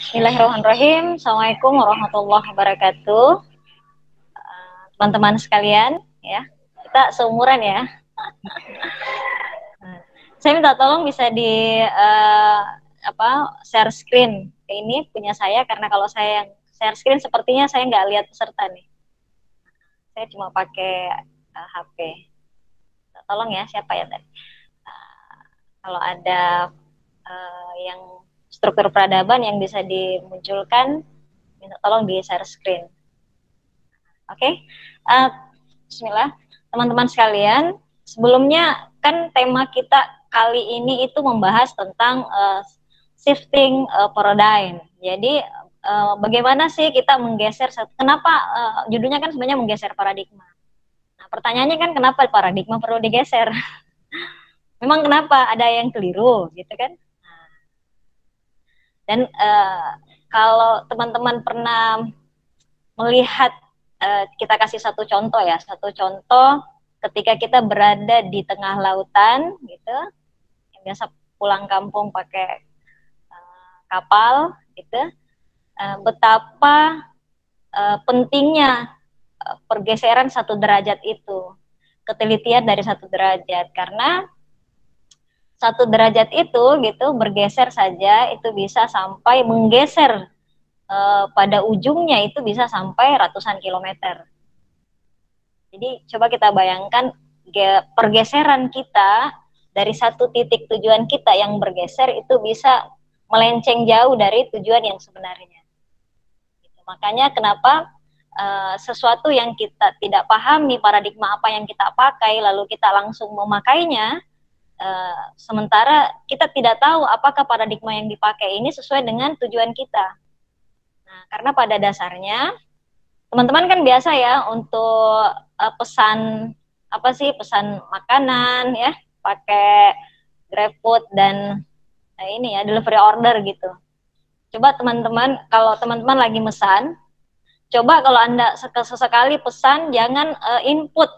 Bismillahirrahmanirrahim. Assalamualaikum warahmatullahi wabarakatuh. Teman-teman sekalian, ya, kita seumuran ya. Saya minta tolong bisa di share screen. Ini punya saya karena kalau saya yang share screen sepertinya saya nggak lihat peserta nih. Saya cuma pakai HP. Tolong ya, siapa ya tadi? Kalau ada yang struktur peradaban yang bisa dimunculkan, minta tolong di share screen. Oke, bismillah. Teman-teman sekalian, sebelumnya kan tema kita kali ini itu membahas tentang shifting paradigm. Jadi bagaimana sih kita menggeser, kenapa judulnya kan sebenarnya menggeser paradigma. Nah, pertanyaannya kan kenapa paradigma perlu digeser? Memang kenapa ada yang keliru gitu kan? Dan kalau teman-teman pernah melihat, kita kasih satu contoh ya, satu contoh ketika kita berada di tengah lautan gitu, yang biasa pulang kampung pakai kapal gitu, betapa pentingnya pergeseran 1 derajat itu, ketelitian dari 1 derajat, karena 1 derajat itu gitu bergeser saja itu bisa sampai menggeser pada ujungnya itu bisa sampai ratusan kilometer. Jadi coba kita bayangkan pergeseran kita dari satu titik tujuan kita yang bergeser itu bisa melenceng jauh dari tujuan yang sebenarnya. Gitu. Makanya kenapa sesuatu yang kita tidak pahami paradigma apa yang kita pakai lalu kita langsung memakainya, sementara kita tidak tahu apakah paradigma yang dipakai ini sesuai dengan tujuan kita. Nah, karena pada dasarnya teman-teman kan biasa ya untuk pesan pesan makanan ya pakai GrabFood dan ini ya delivery order gitu. Coba teman-teman, kalau teman-teman lagi mesan, coba kalau Anda sesekali pesan jangan input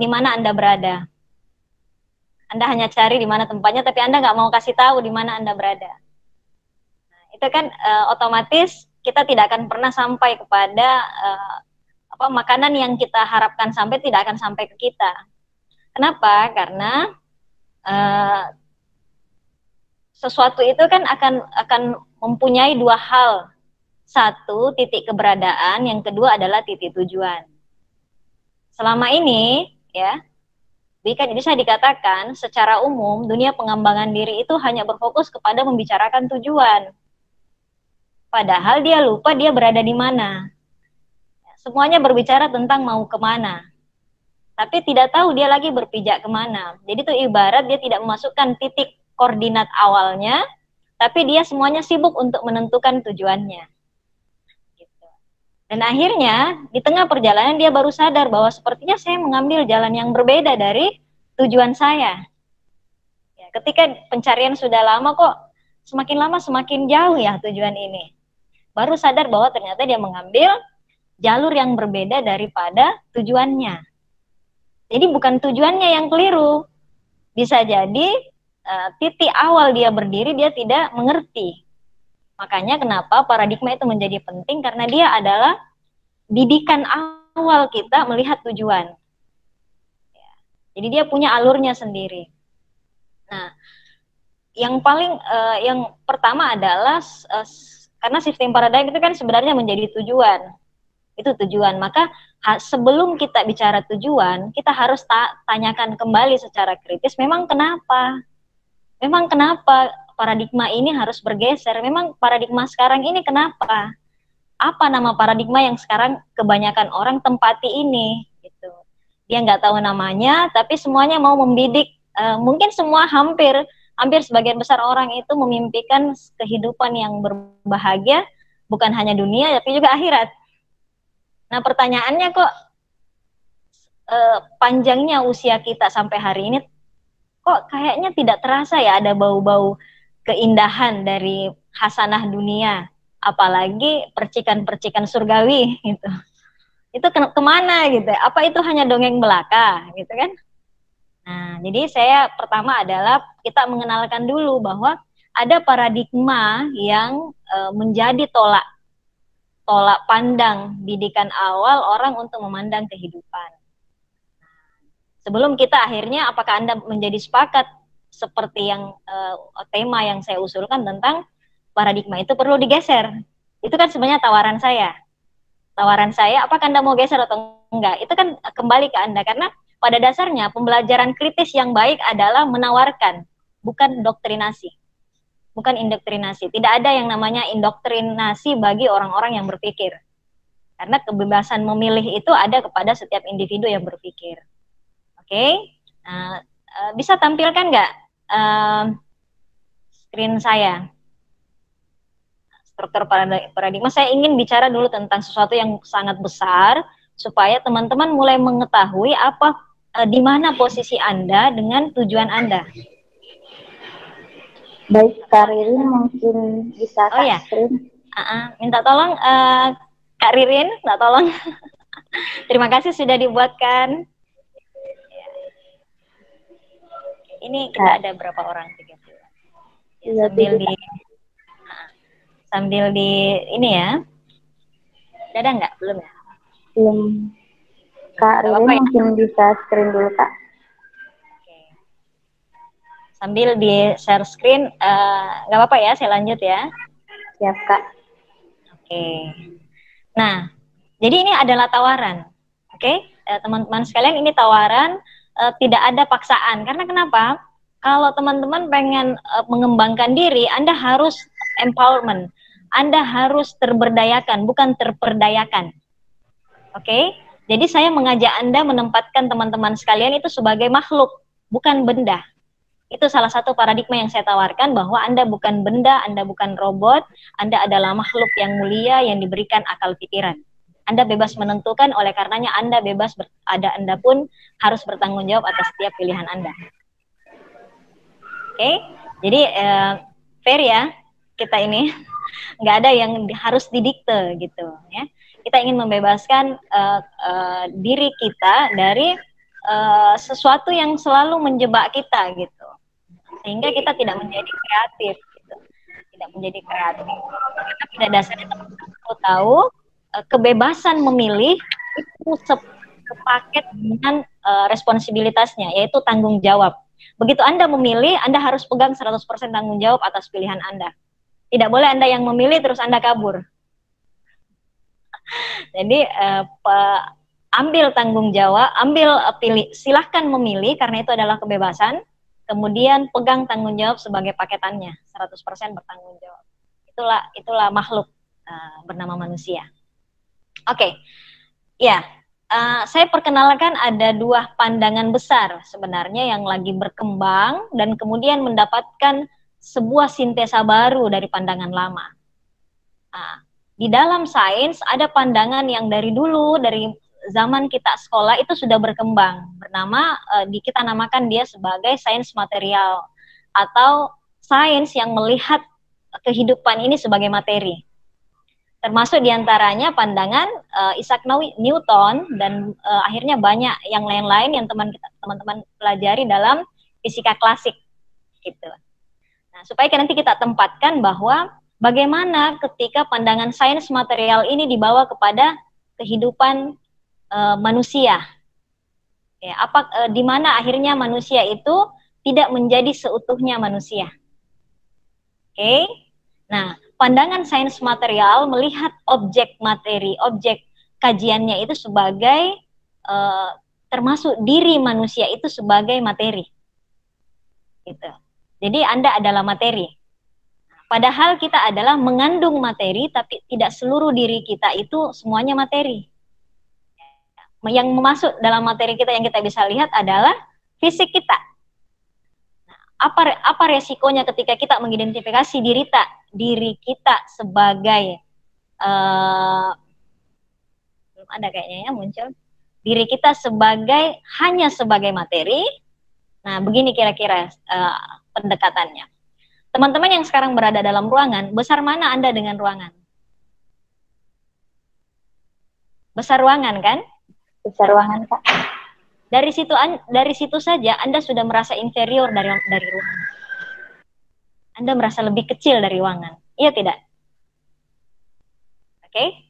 di mana Anda berada. Anda hanya cari di mana tempatnya, tapi Anda nggak mau kasih tahu di mana Anda berada. Itu kan otomatis kita tidak akan pernah sampai kepada makanan yang kita harapkan sampai tidak akan sampai ke kita. Kenapa? Karena sesuatu itu kan akan mempunyai 2 hal. Satu, titik keberadaan, yang kedua adalah titik tujuan. Selama ini ya bisa dikatakan secara umum dunia pengembangan diri itu hanya berfokus kepada membicarakan tujuan. Padahal dia lupa dia berada di mana. Semuanya berbicara tentang mau kemana. Tapi tidak tahu dia lagi berpijak kemana. Jadi itu ibarat dia tidak memasukkan titik koordinat awalnya, tapi dia semuanya sibuk untuk menentukan tujuannya. Gitu. Dan akhirnya di tengah perjalanan dia baru sadar bahwa sepertinya saya mengambil jalan yang berbeda dari tujuan saya. Ya, ketika pencarian sudah lama kok, semakin lama semakin jauh ya tujuan ini. Baru sadar bahwa ternyata dia mengambil jalur yang berbeda daripada tujuannya. Jadi bukan tujuannya yang keliru. Bisa jadi titik awal dia berdiri dia tidak mengerti. Makanya kenapa paradigma itu menjadi penting, karena dia adalah bidikan awal kita melihat tujuan. Ya. Jadi dia punya alurnya sendiri. Nah, yang pertama adalah karena shifting paradigm itu kan sebenarnya menjadi tujuan. Itu tujuan. Maka sebelum kita bicara tujuan, kita harus tanyakan kembali secara kritis, memang kenapa? Memang kenapa paradigma ini harus bergeser? Memang paradigma sekarang ini kenapa? Apa nama paradigma yang sekarang kebanyakan orang tempati ini? Gitu. Dia nggak tahu namanya, tapi semuanya mau membidik. Mungkin semua hampir sebagian besar orang itu memimpikan kehidupan yang berbahagia, bukan hanya dunia, tapi juga akhirat. Nah, pertanyaannya kok panjangnya usia kita sampai hari ini, kok kayaknya tidak terasa ya ada bau-bau keindahan dari hasanah dunia, apalagi percikan-percikan surgawi gitu. Itu kemana gitu? Apa itu hanya dongeng belaka gitu kan? Nah, jadi saya pertama adalah kita mengenalkan dulu bahwa ada paradigma yang menjadi tolak pandang didikan awal orang untuk memandang kehidupan. Sebelum kita akhirnya, apakah Anda menjadi sepakat seperti yang tema yang saya usulkan tentang paradigma itu perlu digeser? Itu kan sebenarnya tawaran saya. Tawaran saya, apakah Anda mau geser atau enggak? Itu kan kembali ke Anda, karena pada dasarnya pembelajaran kritis yang baik adalah menawarkan, bukan doktrinasi. Bukan indoktrinasi. Tidak ada yang namanya indoktrinasi bagi orang-orang yang berpikir. Karena kebebasan memilih itu ada kepada setiap individu yang berpikir. Oke? Nah, bisa tampilkan nggak screen saya? Struktur paradigma. Saya ingin bicara dulu tentang sesuatu yang sangat besar, supaya teman-teman mulai mengetahui di mana posisi Anda dengan tujuan Anda. Baik, Kak Ririn mungkin bisa screen. Minta tolong Kak Ririn, minta tolong. Terima kasih sudah dibuatkan. Ini kita ada berapa orang? 30. Ya, sambil di ini ya. Ada nggak? Belum ya? Belum. Kak Ririn mungkin bisa screen dulu, Kak. Sambil di share screen, nggak apa-apa ya, saya lanjut ya. Siap, Kak. Oke. Nah, jadi ini adalah tawaran. Oke, teman-teman sekalian, ini tawaran, tidak ada paksaan. Karena kenapa? Kalau teman-teman pengen mengembangkan diri, Anda harus empowerment. Anda harus terberdayakan, bukan terperdayakan. Oke? Jadi saya mengajak Anda menempatkan teman-teman sekalian itu sebagai makhluk, bukan benda. Itu salah satu paradigma yang saya tawarkan, bahwa Anda bukan benda, Anda bukan robot, Anda adalah makhluk yang mulia yang diberikan akal pikiran. Anda bebas menentukan, oleh karenanya Anda bebas, Anda pun harus bertanggung jawab atas setiap pilihan Anda. Oke? Jadi fair ya, kita ini nggak ada yang harus didikte gitu ya. Kita ingin membebaskan diri kita dari sesuatu yang selalu menjebak kita gitu, sehingga kita tidak menjadi kreatif gitu. Tidak menjadi kreatif. Karena pada dasarnya teman-teman perlu tahu, kebebasan memilih itu sepaket dengan responsibilitasnya, yaitu tanggung jawab. Begitu Anda memilih, Anda harus pegang 100% tanggung jawab atas pilihan Anda. Tidak boleh Anda yang memilih terus Anda kabur. Jadi ambil tanggung jawab, silahkan memilih karena itu adalah kebebasan. Kemudian pegang tanggung jawab sebagai paketannya, 100% bertanggung jawab. Itulah makhluk bernama manusia. Oke, ya. Saya perkenalkan ada dua pandangan besar sebenarnya yang lagi berkembang dan kemudian mendapatkan sebuah sintesa baru dari pandangan lama. Di dalam sains ada pandangan yang dari dulu, dari zaman kita sekolah itu sudah berkembang, bernama kita namakan dia sebagai sains material atau sains yang melihat kehidupan ini sebagai materi. Termasuk diantaranya pandangan Isaac Newton dan akhirnya banyak yang lain-lain yang teman-teman pelajari dalam fisika klasik gitu. Nah, supaya nanti kita tempatkan bahwa bagaimana ketika pandangan sains material ini dibawa kepada kehidupan manusia. Ya, di mana akhirnya manusia itu tidak menjadi seutuhnya manusia. Oke. Nah, pandangan sains material melihat objek materi, objek kajiannya itu sebagai termasuk diri manusia itu sebagai materi. Gitu. Jadi Anda adalah materi. Padahal kita adalah mengandung materi, tapi tidak seluruh diri kita itu semuanya materi. Yang masuk dalam materi kita yang kita bisa lihat adalah fisik kita. Nah, apa resikonya ketika kita mengidentifikasi diri kita sebagai belum ada kayaknya ya muncul diri kita hanya sebagai materi. Nah, begini kira-kira pendekatannya. Teman-teman yang sekarang berada dalam ruangan, besar mana Anda dengan ruangan? Besar ruangan kan? Besar ruangan, Pak. Dari situ saja Anda sudah merasa inferior dari ruangan. Anda merasa lebih kecil dari ruangan. Iya tidak? Oke?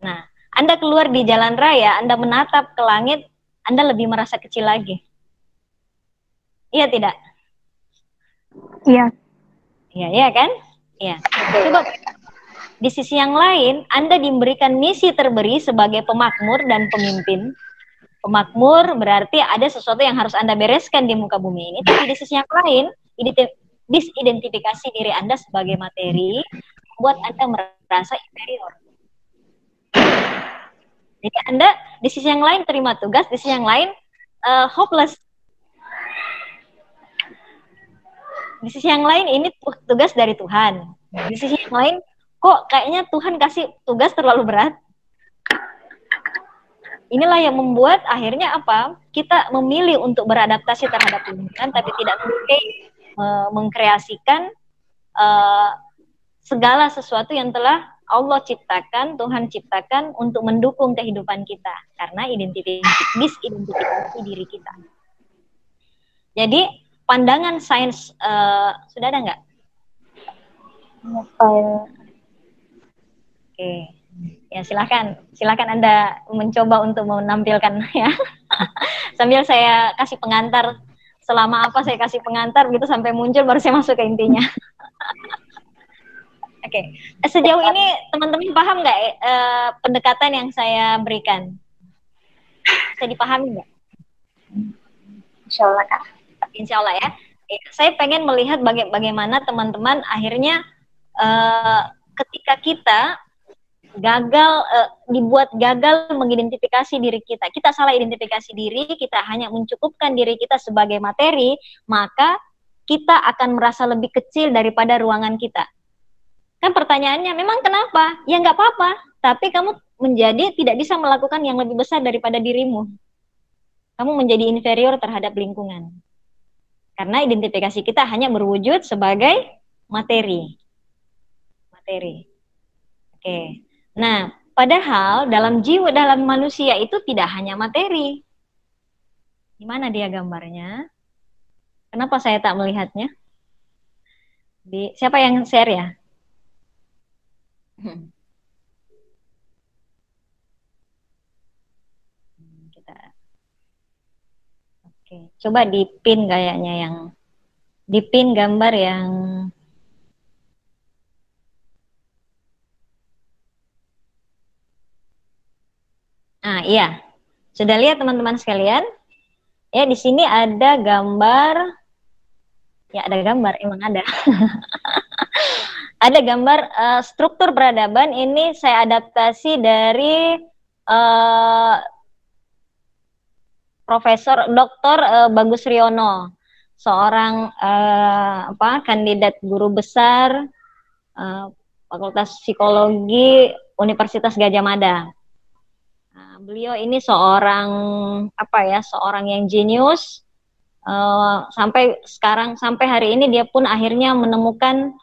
Nah, Anda keluar di jalan raya, Anda menatap ke langit, Anda lebih merasa kecil lagi. Iya tidak? Iya. Iya kan? Iya. Coba di sisi yang lain, Anda diberikan misi terberi sebagai pemakmur dan pemimpin. Pemakmur berarti ada sesuatu yang harus Anda bereskan di muka bumi ini, tapi di sisi yang lain, disidentifikasi diri Anda sebagai materi, membuat Anda merasa inferior. Jadi Anda di sisi yang lain terima tugas, di sisi yang lain hopeless. Di sisi yang lain ini tugas dari Tuhan. Di sisi yang lain, kok kayaknya Tuhan kasih tugas terlalu berat. Inilah yang membuat akhirnya apa? Kita memilih untuk beradaptasi terhadap lingkungan, tapi tidak mengkreasikan segala sesuatu yang telah Allah ciptakan, Tuhan ciptakan untuk mendukung kehidupan kita, karena disidentifikasi diri kita. Jadi pandangan sains sudah ada nggak? Oke. Ya, silakan Anda mencoba untuk menampilkan ya. Sambil saya kasih pengantar, selama apa saya kasih pengantar gitu sampai muncul baru saya masuk ke intinya. Oke. Sejauh ini teman-teman paham nggak pendekatan yang saya berikan? Bisa dipahami nggak? Insya Allah, Kak. Insya Allah ya. Saya pengen melihat bagaimana teman-teman akhirnya ketika kita dibuat gagal mengidentifikasi diri kita. Kita salah identifikasi diri, kita hanya mencukupkan diri kita sebagai materi, maka kita akan merasa lebih kecil daripada ruangan kita. Kan pertanyaannya, memang kenapa? Ya nggak apa-apa, tapi kamu menjadi tidak bisa melakukan yang lebih besar daripada dirimu. Kamu menjadi inferior terhadap lingkungan. Karena identifikasi kita hanya berwujud sebagai materi. Oke. Nah, padahal dalam manusia itu tidak hanya materi. Di mana dia gambarnya? Kenapa saya tak melihatnya? Siapa yang share ya? Oke, coba dipin kayaknya yang dipin gambar yang iya. Sudah lihat teman-teman sekalian? Ya, di sini ada gambar. Ya, ada gambar, emang ada. Ada gambar struktur peradaban, ini saya adaptasi dari Profesor Dr. Bagus Riono, seorang kandidat guru besar Fakultas Psikologi Universitas Gadjah Mada. Beliau ini seorang yang jenius. Sampai hari ini dia pun akhirnya menemukan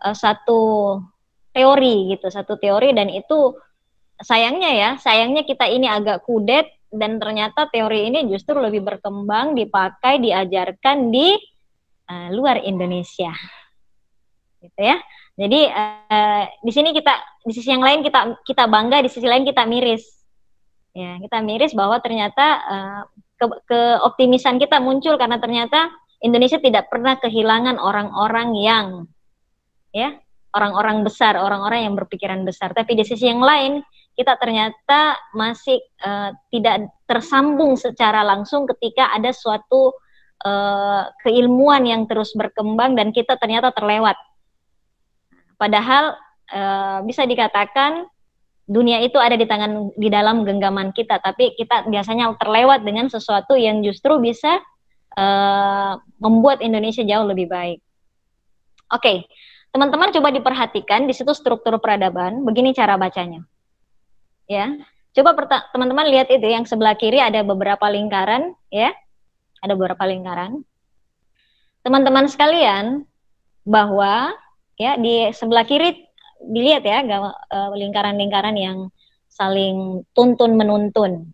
satu teori, dan itu sayangnya kita ini agak kudet, dan ternyata teori ini justru lebih berkembang, dipakai, diajarkan di luar Indonesia, gitu ya. Jadi di sini di sisi yang lain kita bangga, di sisi lain kita miris. Ya, kita miris bahwa ternyata keoptimisan kita muncul karena ternyata Indonesia tidak pernah kehilangan orang-orang yang orang-orang besar, orang-orang yang berpikiran besar. Tapi di sisi yang lain kita ternyata masih tidak tersambung secara langsung ketika ada suatu keilmuan yang terus berkembang dan kita ternyata terlewat. Padahal bisa dikatakan dunia itu ada di dalam genggaman kita, tapi kita biasanya terlewat dengan sesuatu yang justru bisa membuat Indonesia jauh lebih baik. Oke, teman-teman coba diperhatikan di situ struktur peradaban, begini cara bacanya. Ya, coba teman-teman lihat itu yang sebelah kiri ada beberapa lingkaran, ya, ada beberapa lingkaran. Teman-teman sekalian, bahwa ya di sebelah kiri dilihat ya lingkaran-lingkaran yang saling tuntun menuntun.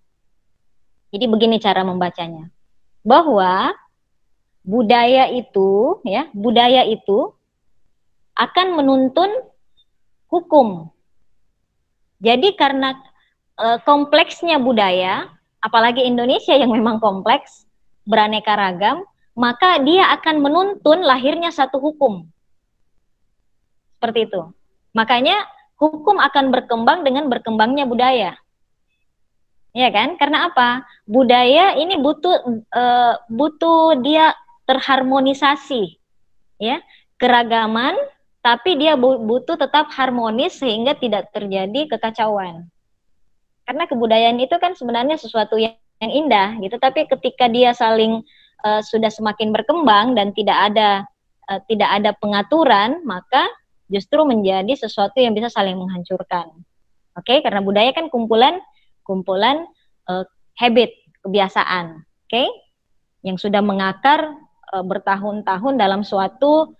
Jadi begini cara membacanya, bahwa budaya itu akan menuntun hukum. Jadi karena kompleksnya budaya, apalagi Indonesia yang memang kompleks, beraneka ragam, maka dia akan menuntun lahirnya satu hukum. Seperti itu. Makanya hukum akan berkembang dengan berkembangnya budaya. Ya kan? Karena apa? Budaya ini butuh dia terharmonisasi. Ya, keragaman, tapi dia butuh tetap harmonis sehingga tidak terjadi kekacauan. Karena kebudayaan itu kan sebenarnya sesuatu yang indah gitu, tapi ketika dia saling sudah semakin berkembang dan tidak ada pengaturan, maka justru menjadi sesuatu yang bisa saling menghancurkan. Oke, karena budaya kan kumpulan habit, kebiasaan, oke, yang sudah mengakar bertahun-tahun dalam suatu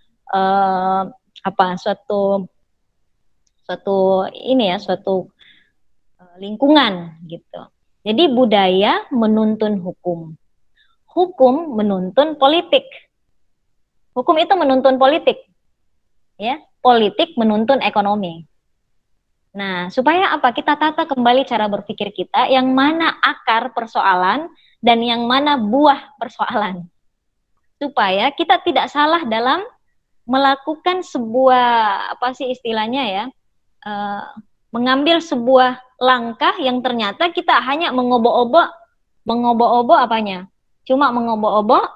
lingkungan gitu. Jadi budaya menuntun hukum. Hukum menuntun politik. Hukum itu menuntun politik. Ya, politik menuntun ekonomi. Nah, supaya apa? Kita tata kembali cara berpikir kita, yang mana akar persoalan dan yang mana buah persoalan. Supaya kita tidak salah dalam melakukan sebuah, apa sih istilahnya ya, mengambil sebuah langkah yang ternyata kita hanya mengobok-obok apanya? Cuma mengobok-obok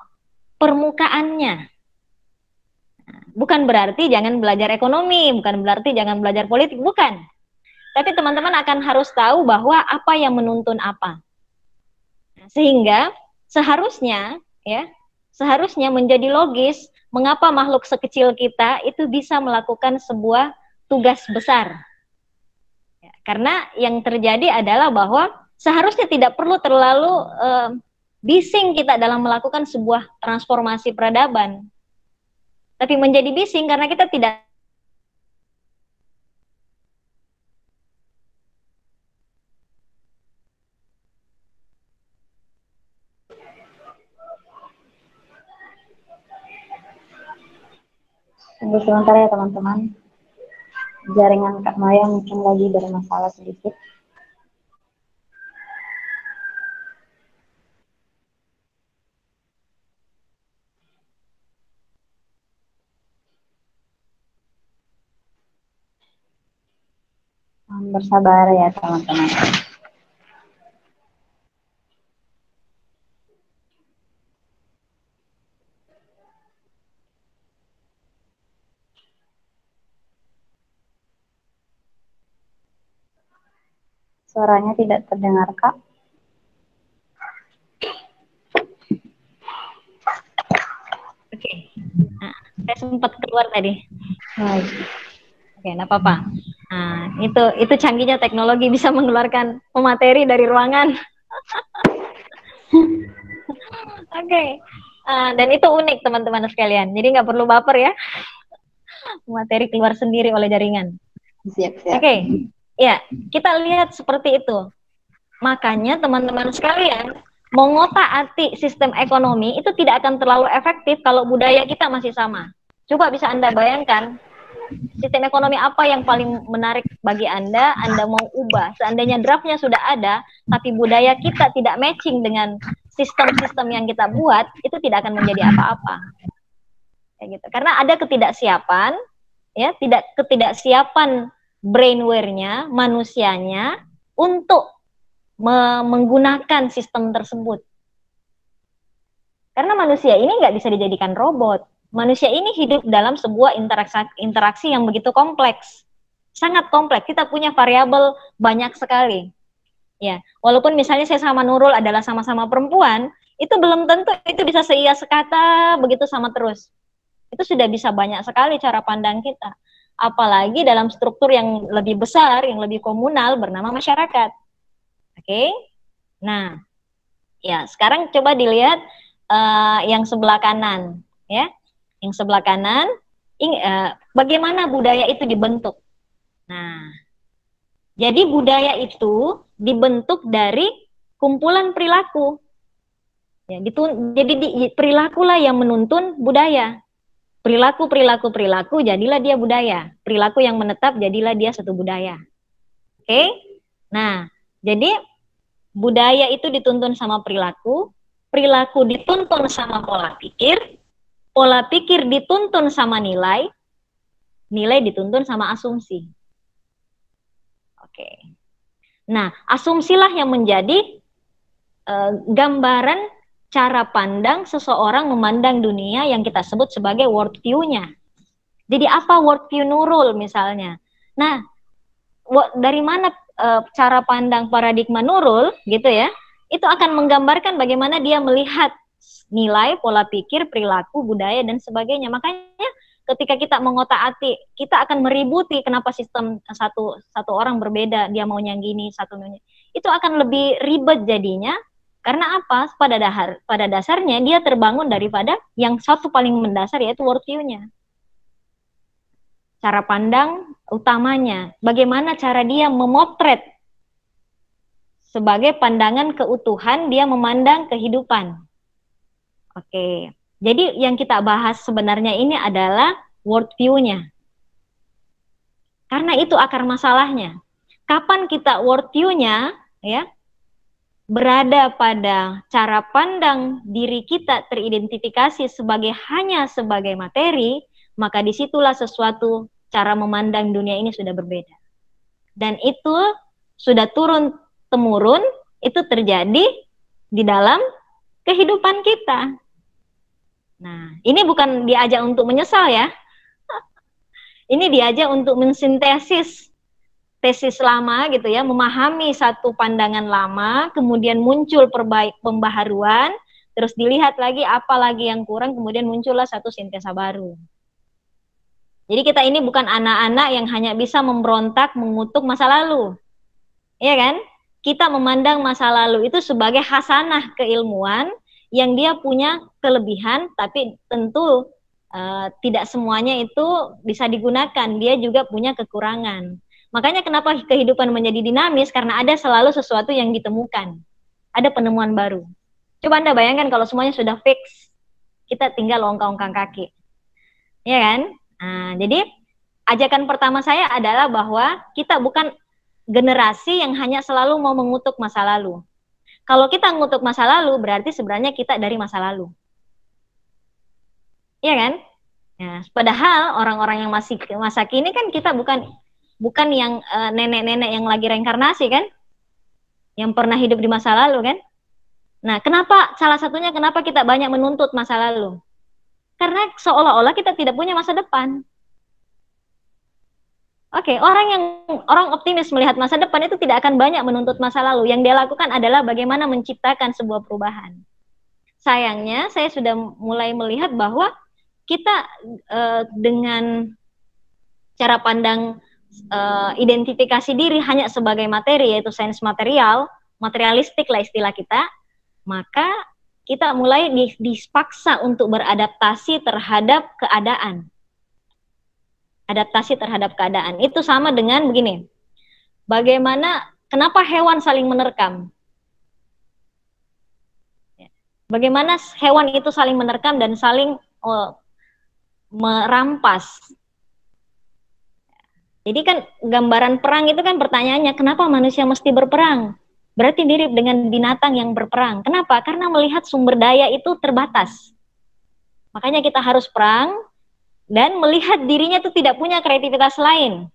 permukaannya. Bukan berarti jangan belajar ekonomi, bukan berarti jangan belajar politik, bukan. Tapi teman-teman akan harus tahu bahwa apa yang menuntun apa. Sehingga seharusnya menjadi logis mengapa makhluk sekecil kita itu bisa melakukan sebuah tugas besar. Ya, karena yang terjadi adalah bahwa seharusnya tidak perlu terlalu bising kita dalam melakukan sebuah transformasi peradaban. Tapi menjadi bising karena kita tidak Tunggu sebentar ya teman-teman. Jaringan Kak Maya mungkin lagi bermasalah sedikit. Bersabar ya teman-teman. Suaranya tidak terdengar, Kak. Oke. Nah, saya sempat keluar tadi. Baik. Oke, enggak apa-apa. Nah, itu canggihnya teknologi, bisa mengeluarkan pemateri dari ruangan. Oke. Dan itu unik teman-teman sekalian. Jadi nggak perlu baper ya. Materi keluar sendiri oleh jaringan. Siap. Oke. Ya, kita lihat seperti itu. Makanya teman-teman sekalian, mengotak-atik sistem ekonomi itu tidak akan terlalu efektif kalau budaya kita masih sama. Coba bisa Anda bayangkan, sistem ekonomi apa yang paling menarik bagi Anda mau ubah. Seandainya draftnya sudah ada, tapi budaya kita tidak matching dengan sistem-sistem yang kita buat, itu tidak akan menjadi apa-apa. Kayak gitu. Karena ada ketidaksiapan, ya, ketidaksiapan brainware-nya, manusianya untuk menggunakan sistem tersebut. Karena manusia ini nggak bisa dijadikan robot. Manusia ini hidup dalam sebuah interaksi yang begitu kompleks. Sangat kompleks. Kita punya variabel banyak sekali. Ya, walaupun misalnya saya sama Nurul adalah sama-sama perempuan, itu belum tentu itu bisa seia sekata begitu sama terus. Itu sudah bisa banyak sekali cara pandang kita. Apalagi dalam struktur yang lebih besar, yang lebih komunal bernama masyarakat. Oke. Nah, ya sekarang coba dilihat yang sebelah kanan, ya. Yang sebelah kanan, bagaimana budaya itu dibentuk. Nah, jadi budaya itu dibentuk dari kumpulan perilaku. Ya, jadi perilakulah yang menuntun budaya. Perilaku, jadilah dia budaya. Perilaku yang menetap, jadilah dia satu budaya. Oke? Oke. Nah, jadi budaya itu dituntun sama perilaku, perilaku dituntun sama pola pikir dituntun sama nilai, nilai dituntun sama asumsi. Oke. Nah, asumsilah yang menjadi gambaran cara pandang seseorang memandang dunia yang kita sebut sebagai worldview-nya. Jadi apa worldview Nurul misalnya? Nah, dari mana cara pandang paradigma Nurul gitu ya? Itu akan menggambarkan bagaimana dia melihat nilai, pola pikir, perilaku, budaya dan sebagainya. Makanya ketika kita mengotak-atik, kita akan meributi kenapa sistem satu orang berbeda, dia maunya gini, satu maunya. Itu akan lebih ribet jadinya. Karena apa? Pada dasarnya dia terbangun daripada yang satu paling mendasar, yaitu worldview-nya. Cara pandang utamanya, bagaimana cara dia memotret sebagai pandangan keutuhan dia memandang kehidupan. Oke, jadi yang kita bahas sebenarnya ini adalah worldview-nya. Karena itu akar masalahnya. Kapan kita worldview-nya ya berada pada cara pandang diri kita teridentifikasi hanya sebagai materi, maka disitulah sesuatu cara memandang dunia ini sudah berbeda. Dan itu sudah turun-temurun, itu terjadi di dalam kehidupan kita. Nah, ini bukan diajak untuk menyesal ya. Ini diajak untuk mensintesis tesis lama gitu ya, memahami satu pandangan lama, kemudian muncul pembaharuan, terus dilihat lagi apa lagi yang kurang, kemudian muncullah satu sintesa baru. Jadi kita ini bukan anak-anak yang hanya bisa memberontak, mengutuk masa lalu. Iya kan? Kita memandang masa lalu itu sebagai hasanah keilmuan yang dia punya kelebihan, tapi tentu tidak semuanya itu bisa digunakan. Dia juga punya kekurangan. Makanya kenapa kehidupan menjadi dinamis, karena ada selalu sesuatu yang ditemukan. Ada penemuan baru. Coba Anda bayangkan kalau semuanya sudah fix, kita tinggal ongkang-ongkang kaki. Iya kan? Nah, jadi ajakan pertama saya adalah bahwa kita bukan generasi yang hanya selalu mau mengutuk masa lalu. Kalau kita mengutuk masa lalu, berarti sebenarnya kita dari masa lalu. Iya kan? Nah, padahal orang-orang yang masih masa kini kan kita bukan yang nenek-nenek yang lagi reinkarnasi kan? Yang pernah hidup di masa lalu kan? Nah, salah satunya kenapa kita banyak menuntut masa lalu? Karena seolah-olah kita tidak punya masa depan. Oke, orang optimis melihat masa depan itu tidak akan banyak menuntut masa lalu. Yang dia lakukan adalah bagaimana menciptakan sebuah perubahan. Sayangnya, saya sudah mulai melihat bahwa kita dengan cara pandang identifikasi diri hanya sebagai materi, yaitu sains materialistik lah istilah kita, maka kita mulai dipaksa untuk beradaptasi terhadap keadaan. Adaptasi terhadap keadaan. Itu sama dengan begini. Kenapa hewan saling menerkam? Bagaimana hewan itu saling menerkam dan saling merampas? Jadi kan gambaran perang itu kan pertanyaannya, kenapa manusia mesti berperang? Berarti mirip dengan binatang yang berperang. Kenapa? Karena melihat sumber daya itu terbatas. Makanya kita harus perang dan melihat dirinya itu tidak punya kreativitas lain.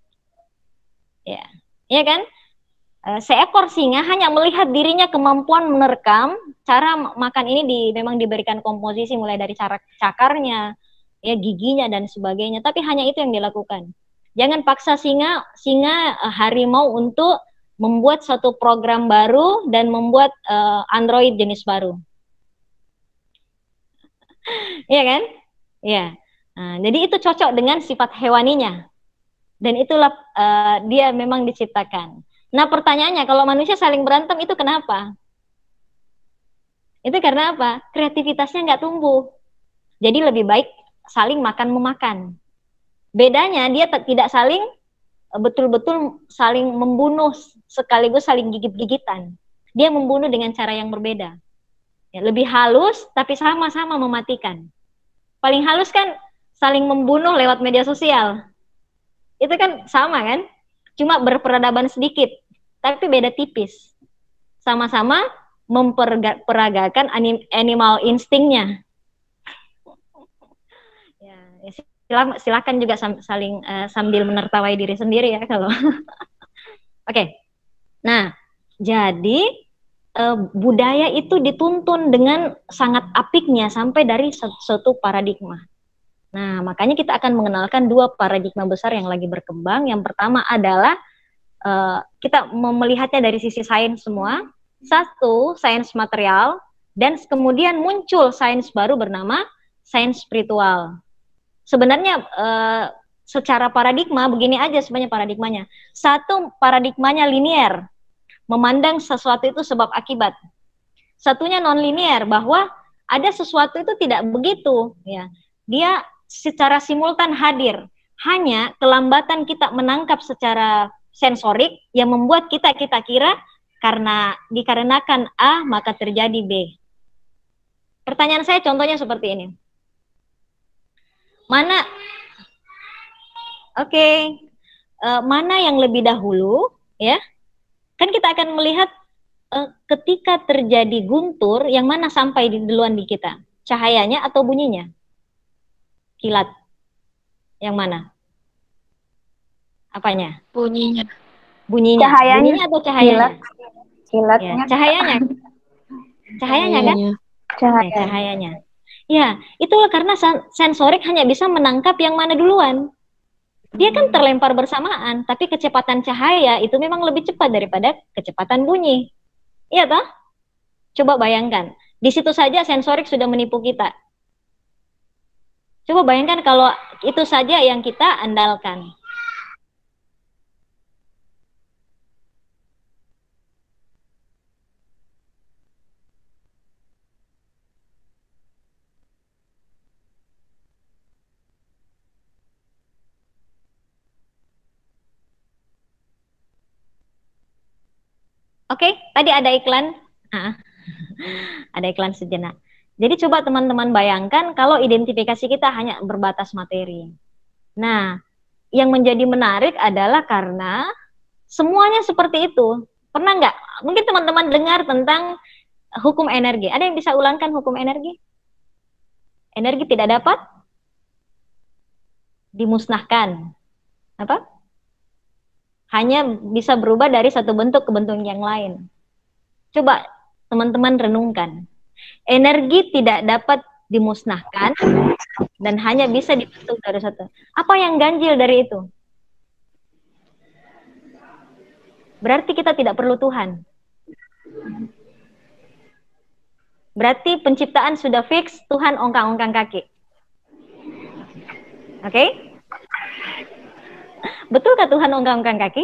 Ya, iya kan? Seekor singa hanya melihat dirinya kemampuan menerkam. Cara makan ini memang diberikan komposisi mulai dari cakarnya, ya giginya dan sebagainya. Tapi hanya itu yang dilakukan. Jangan paksa singa harimau untuk membuat satu program baru dan membuat Android jenis baru. Iya kan? Iya. Nah, jadi itu cocok dengan sifat hewaninya. Dan itulah dia memang diciptakan. Nah, pertanyaannya, kalau manusia saling berantem itu kenapa? Itu karena apa? Kreativitasnya nggak tumbuh. Jadi lebih baik saling makan-memakan. Bedanya dia tidak saling betul-betul saling membunuh sekaligus saling gigit-gigitan. Dia membunuh dengan cara yang berbeda. Ya, lebih halus tapi sama-sama mematikan. Paling halus kan saling membunuh lewat media sosial. Itu kan sama kan? Cuma berperadaban sedikit. tapi beda tipis. Sama-sama memperagakan animal instingnya. Ya, silakan juga saling sambil menertawai diri sendiri ya kalau. Oke. Nah, jadi budaya itu dituntun dengan sangat apiknya sampai dari suatu paradigma. Nah, makanya kita akan mengenalkan dua paradigma besar yang lagi berkembang. Yang pertama adalah kita melihatnya dari sisi sains semua. Satu, sains material, dan kemudian muncul sains baru bernama sains spiritual. Sebenarnya secara paradigma begini aja sebenarnya paradigmanya. Satu, paradigmanya linier, memandang sesuatu itu sebab akibat. Satunya non-linier, bahwa ada sesuatu itu tidak begitu, ya. Dia secara simultan hadir. Hanya kelambatan kita menangkap secara sensorik yang membuat kita kira dikarenakan A maka terjadi B. Pertanyaan saya contohnya seperti ini. Mana yang lebih dahulu, ya? Kan kita akan melihat ketika terjadi guntur, yang mana sampai duluan di kita? Cahayanya atau bunyinya? Kilat. Yang mana? Apanya? Bunyinya. Cahayanya. Bunyinya atau cahayanya? Kilatnya. Ya, cahayanya. Cahayanya kan? Cahayanya. Ya, itulah karena sensorik hanya bisa menangkap yang mana duluan. Dia kan terlempar bersamaan, tapi kecepatan cahaya itu memang lebih cepat daripada kecepatan bunyi. Iya toh? Coba bayangkan, di situ saja sensorik sudah menipu kita. Coba bayangkan kalau itu saja yang kita andalkan. Oke, tadi ada iklan. Ada iklan sejenak. Jadi coba teman-teman bayangkan kalau identifikasi kita hanya berbatas materi. Nah, yang menjadi menarik adalah karena semuanya seperti itu. Pernah nggak? Mungkin teman-teman dengar tentang hukum energi. Ada yang bisa ulangkan hukum energi? Energi tidak dapat dimusnahkan. Apa? Hanya bisa berubah dari satu bentuk ke bentuk yang lain. Coba teman-teman renungkan. Energi tidak dapat dimusnahkan dan hanya bisa dibentuk dari satu. Apa yang ganjil dari itu? Berarti kita tidak perlu Tuhan. Berarti penciptaan sudah fix, Tuhan ongkang-ongkang kaki. Oke? Betulkah Tuhan ongkang-ongkang kaki?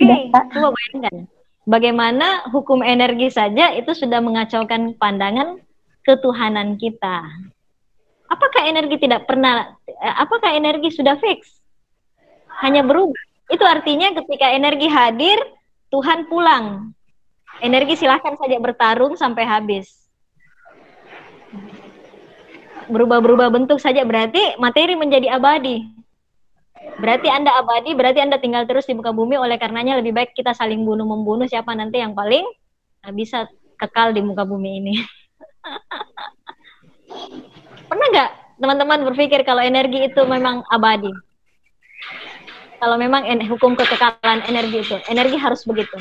Oke, coba bayangkan. Bagaimana hukum energi saja itu sudah mengacaukan pandangan ketuhanan kita. Apakah energi sudah fix? Hanya berubah. Itu artinya ketika energi hadir, Tuhan pulang. Energi silahkan saja bertarung sampai habis. Berubah-berubah bentuk saja berarti materi menjadi abadi. Berarti Anda abadi, berarti Anda tinggal terus di muka bumi, oleh karenanya lebih baik kita saling bunuh-membunuh siapa nanti yang paling bisa kekal di muka bumi ini. Pernah nggak teman-teman berpikir kalau energi itu memang abadi? Kalau memang hukum kekekalan energi itu, energi harus begitu.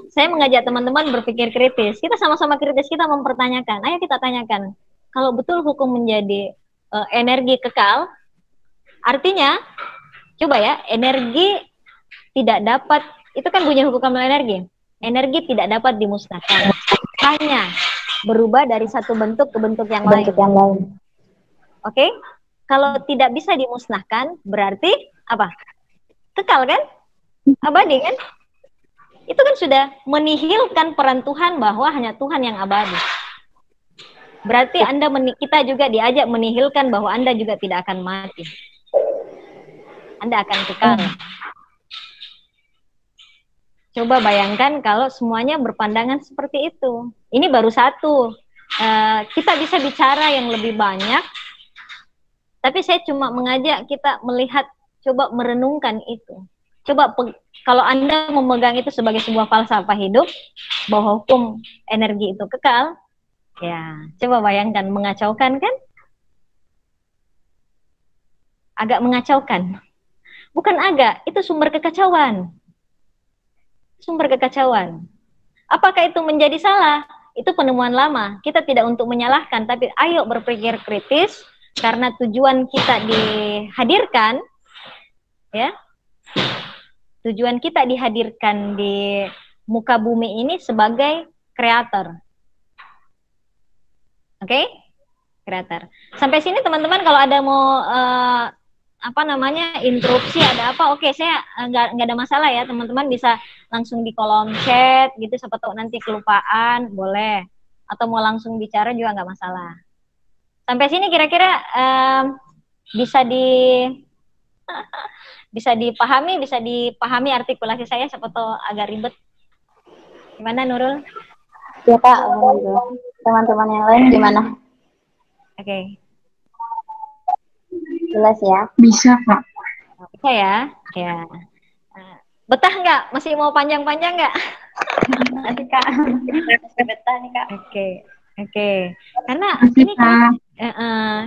Saya mengajak teman-teman berpikir kritis. Kita sama-sama kritis, kita mempertanyakan. Ayo kita tanyakan, kalau betul hukum menjadi energi kekal, artinya, coba ya, energi tidak dapat, itu kan bunyi hukum energi. Energi tidak dapat dimusnahkan, hanya berubah dari satu bentuk ke bentuk yang lain. Oke? Kalau tidak bisa dimusnahkan, berarti apa? Kekal kan? Abadi kan? Itu kan sudah menihilkan peran Tuhan bahwa hanya Tuhan yang abadi. Berarti kita juga diajak menihilkan bahwa Anda juga tidak akan mati. Anda akan kekal. Coba bayangkan kalau semuanya berpandangan seperti itu. Ini baru satu. Kita bisa bicara yang lebih banyak, tapi saya cuma mengajak kita melihat Coba merenungkan itu. Coba kalau Anda memegang itu sebagai sebuah falsafah hidup, bahwa hukum energi itu kekal, ya coba bayangkan, mengacaukan kan? Agak mengacaukan. Bukan agak, itu sumber kekacauan. Sumber kekacauan. Apakah itu menjadi salah? Itu penemuan lama. Kita tidak untuk menyalahkan, tapi ayo berpikir kritis, karena tujuan kita dihadirkan, ya. Tujuan kita dihadirkan di muka bumi ini sebagai kreator. Oke? Kreator. Sampai sini teman-teman, kalau ada mau interupsi, ada apa, oke, saya nggak ada masalah ya, teman-teman bisa langsung di kolom chat gitu, siapa tahu nanti kelupaan, boleh, atau mau langsung bicara juga nggak masalah. Sampai sini kira-kira bisa dipahami artikulasi saya, siapa tahu agak ribet. Gimana Nurul? Ya Kak, teman-teman yang lain gimana? Oke. Jelas ya? Bisa, Kak. Bisa ya? Ya. Betah nggak? Masih mau panjang-panjang nggak? Nanti Kak. Betah nih Kak. Oke. Karena ini kan,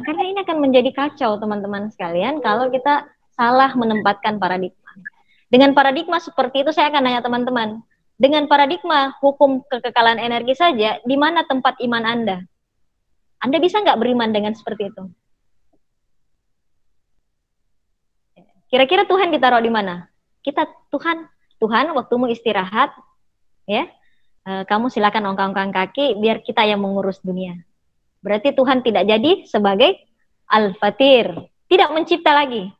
karena ini akan menjadi kacau teman-teman sekalian kalau kita salah menempatkan paradigma. Dengan paradigma seperti itu, saya akan nanya teman-teman, dengan paradigma hukum kekekalan energi saja, di mana tempat iman Anda? Anda bisa nggak beriman dengan seperti itu? Kira-kira Tuhan ditaruh di mana? Tuhan, waktumu istirahat, ya. Kamu silakan ongkang-ongkang kaki, biar kita yang mengurus dunia. Berarti Tuhan tidak jadi sebagai Al-Fatir, tidak mencipta lagi.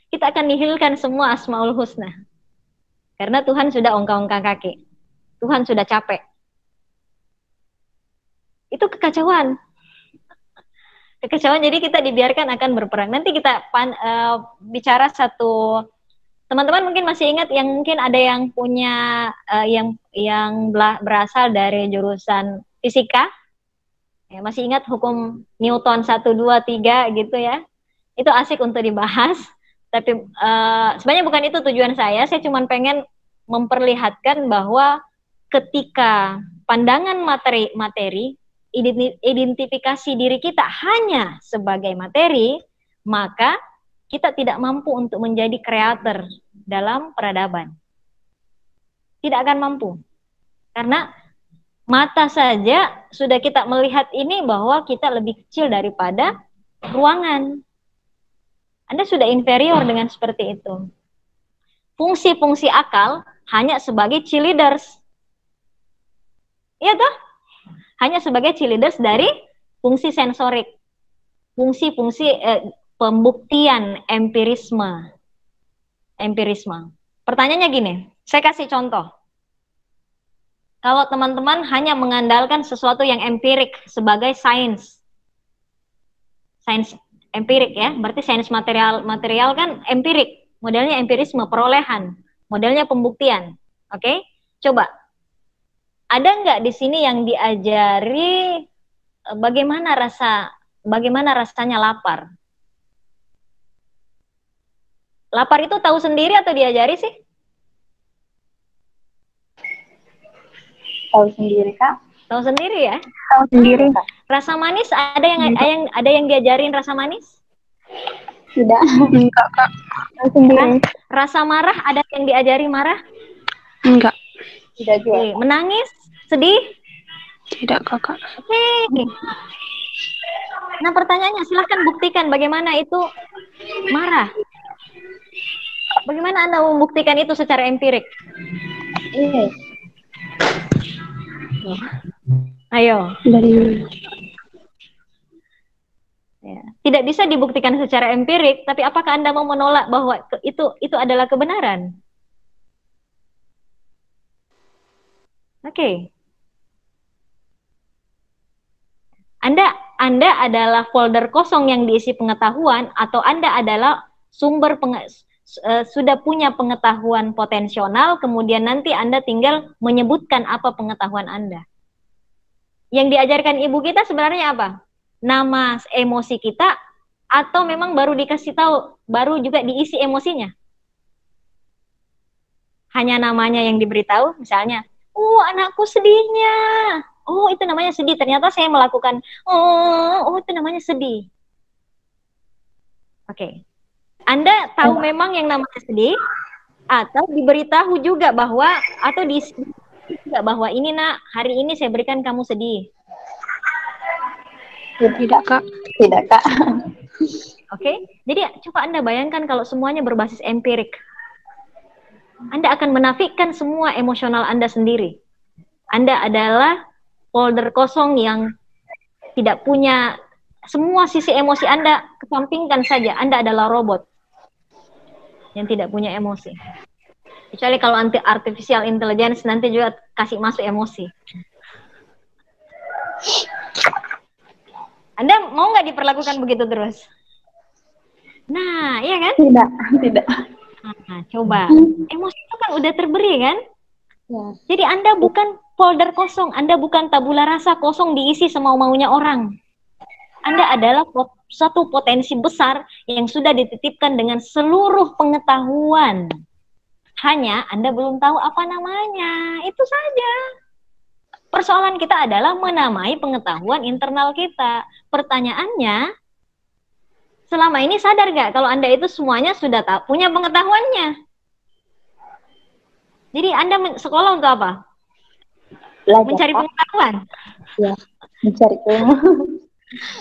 Kita akan nihilkan semua Asmaul Husna. Karena Tuhan sudah ongkang-ongkang kaki. Tuhan sudah capek. Itu kekacauan. Kekacauan, jadi kita dibiarkan akan berperang. Nanti kita bicara satu, teman-teman mungkin masih ingat yang mungkin ada yang punya yang berasal dari jurusan fisika, ya, masih ingat hukum Newton 1, 2, 3 gitu ya. Itu asik untuk dibahas, tapi sebenarnya bukan itu tujuan saya cuma pengen memperlihatkan bahwa ketika pandangan materi identifikasi diri kita hanya sebagai materi, maka kita tidak mampu untuk menjadi kreator dalam peradaban. Tidak akan mampu. Karena mata saja sudah kita melihat ini bahwa kita lebih kecil daripada ruangan. Anda sudah inferior dengan seperti itu. Fungsi-fungsi akal hanya sebagai cheerleaders. Iya toh? Hanya sebagai cheerleaders dari fungsi sensorik, fungsi-fungsi pembuktian empirisme. Pertanyaannya gini, saya kasih contoh. Kalau teman-teman hanya mengandalkan sesuatu yang empirik sebagai sains empirik ya, berarti sains material kan empirik, modelnya empirisme, perolehan, modelnya pembuktian. Oke? Coba. Ada nggak di sini yang diajari bagaimana rasanya lapar? Lapar itu tahu sendiri atau diajari sih? Tahu sendiri Kak. Tahu sendiri ya? Tahu sendiri Kak. Rasa manis ada yang diajarin rasa manis? Tidak. Enggak, Kak. Tahu sendiri. Rasa marah ada yang diajari marah? Enggak. Tidak juga. Menangis? Sedih? Tidak, Kakak. Oke. Nah, pertanyaannya silahkan buktikan bagaimana itu marah. Bagaimana Anda membuktikan itu secara empirik? Ayo. Dari Ya. Tidak bisa dibuktikan secara empirik, tapi apakah Anda mau menolak bahwa itu adalah kebenaran? Oke. Anda adalah folder kosong yang diisi pengetahuan, atau Anda adalah sumber sudah punya pengetahuan potensial, kemudian nanti Anda tinggal menyebutkan apa pengetahuan Anda. Yang diajarkan ibu kita sebenarnya apa? Nama emosi kita Atau memang baru dikasih tahu, baru juga diisi emosinya? Hanya namanya yang diberitahu, misalnya, oh anakku sedihnya. Oh itu namanya sedih, ternyata saya melakukan, oh itu namanya sedih. Oke. Anda tahu memang yang namanya sedih, atau diberitahu juga bahwa, atau diisi juga bahwa ini nak, hari ini saya berikan kamu sedih. Tidak, Kak. Tidak, Kak. Oke, jadi coba Anda bayangkan kalau semuanya berbasis empirik. Anda akan menafikan semua emosional Anda sendiri. Anda adalah folder kosong yang tidak punya semua sisi emosi Anda, kesampingkan saja. Anda adalah robot yang tidak punya emosi. Kecuali kalau artificial intelligence nanti juga kasih masuk emosi. Anda mau nggak diperlakukan begitu terus? Nah, iya kan? Tidak. Nah, coba. Emosi itu kan udah terberi kan? Ya. Jadi Anda bukan folder kosong, Anda bukan tabula rasa kosong diisi semau-maunya orang. Anda adalah satu potensi besar yang sudah dititipkan dengan seluruh pengetahuan. Hanya Anda belum tahu apa namanya, itu saja. Persoalan kita adalah menamai pengetahuan internal kita. Pertanyaannya, selama ini sadar nggak kalau Anda itu semuanya sudah punya pengetahuannya? Jadi Anda sekolah untuk apa? Belajar, mencari Kak. pengetahuan. Ya, mencari ilmu.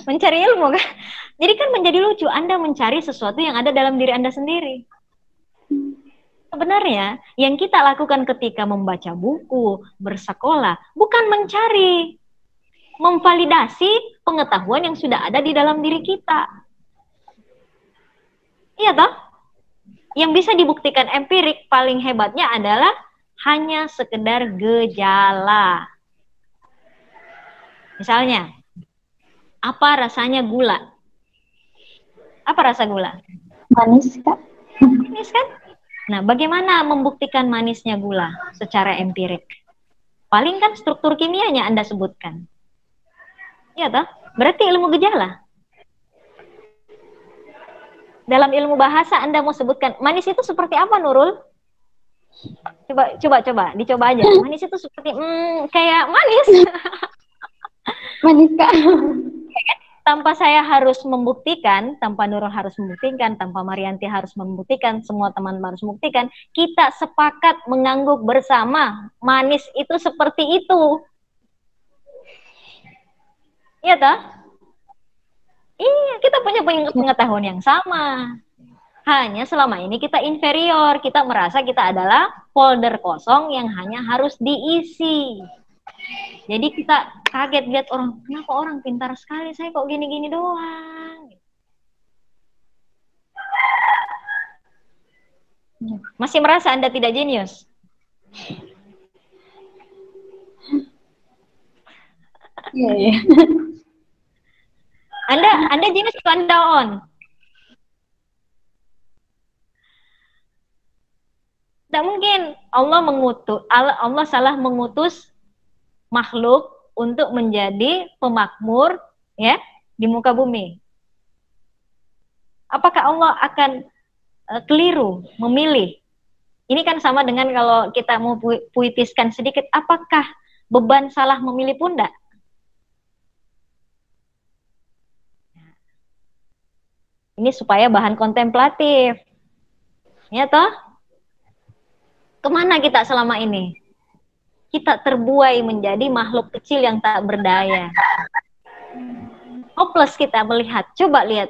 Mencari ilmu kan? Jadi kan menjadi lucu, Anda mencari sesuatu yang ada dalam diri Anda sendiri. Sebenarnya yang kita lakukan ketika membaca buku, bersekolah, bukan mencari, memvalidasi pengetahuan yang sudah ada di dalam diri kita. Iya toh? Yang bisa dibuktikan empirik paling hebatnya adalah hanya sekedar gejala. Misalnya, apa rasanya gula? Apa rasa gula? Manis, Kak. Manis kan? Nah, bagaimana membuktikan manisnya gula secara empirik? Paling kan struktur kimianya Anda sebutkan. Iya toh? Berarti ilmu gejala. Dalam ilmu bahasa Anda mau sebutkan, manis itu seperti apa, Nurul? Coba, dicoba aja. Manis itu seperti, kayak manis. Manis, Kak. Tanpa saya harus membuktikan, tanpa Nurul harus membuktikan, tanpa Marianti harus membuktikan, semua teman harus membuktikan, kita sepakat mengangguk bersama, manis itu seperti itu. Iya toh? Iya, kita punya pengetahuan yang sama. Hanya selama ini kita inferior, kita merasa kita adalah folder kosong yang hanya harus diisi. Jadi kita kaget lihat orang, kenapa orang pintar sekali, saya kok gini-gini doang. Masih merasa Anda tidak jenius? Iya. Anda jenius atau Anda on? Tidak mungkin Allah salah mengutus makhluk untuk menjadi pemakmur ya di muka bumi. Apakah Allah akan keliru memilih? Ini kan sama dengan kalau kita mau puitiskan sedikit, apakah beban salah memilih pundak? Ini supaya bahan kontemplatif. Ya toh? Kemana kita selama ini? Kita terbuai menjadi makhluk kecil yang tak berdaya. Hopeless kita melihat. Coba lihat.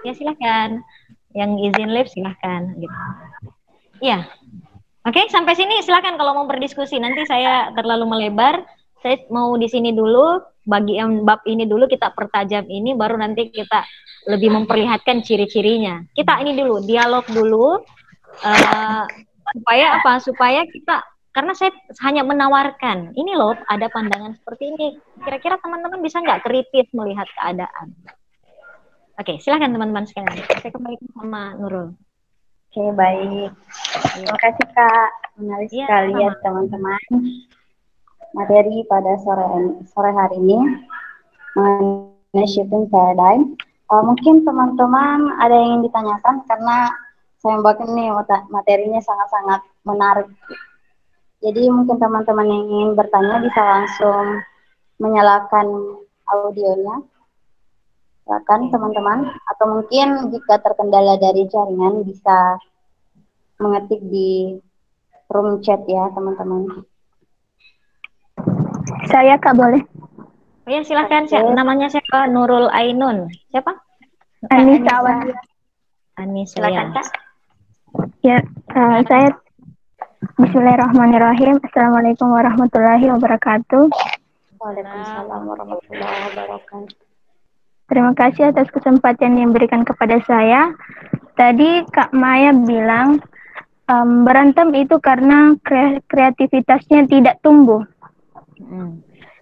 Ya silahkan. Yang izin live silahkan. Gitu. Ya. Oke, sampai sini silahkan kalau mau berdiskusi. Nanti saya terlalu melebar. Saya mau di sini dulu. Bagi yang bab ini dulu kita pertajam ini. Baru nanti kita lebih memperlihatkan ciri-cirinya. Kita ini dulu. Dialog dulu. Supaya apa? Supaya kita... Karena saya hanya menawarkan, ini loh ada pandangan seperti ini. Kira-kira teman-teman bisa nggak kritis melihat keadaan? Oke, silahkan teman-teman sekalian. Saya kembali sama Nurul. Oke, baik. Terima kasih Kak, menarik sekali ya teman-teman. Materi pada sore hari ini mengenai shifting paradigm. Mungkin teman-teman ada yang ingin ditanyakan karena saya buat ini materinya sangat-sangat menarik. Jadi mungkin teman-teman yang ingin bertanya bisa langsung menyalakan audionya. Silakan teman-teman. Atau mungkin jika terkendala dari jaringan bisa mengetik di room chat ya teman-teman. Saya Kak boleh. Oh ya, silakan. Oke. Namanya siapa? Nurul Ainun. Siapa? Anissa Awalia. Anissa. Silakan Ya. Kak. Ya, saya Bismillahirrahmanirrahim. Assalamualaikum warahmatullahi wabarakatuh. Waalaikumsalam warahmatullahi wabarakatuh. Terima kasih atas kesempatan yang diberikan kepada saya. Tadi Kak Maya bilang berantem itu karena kreativitasnya tidak tumbuh.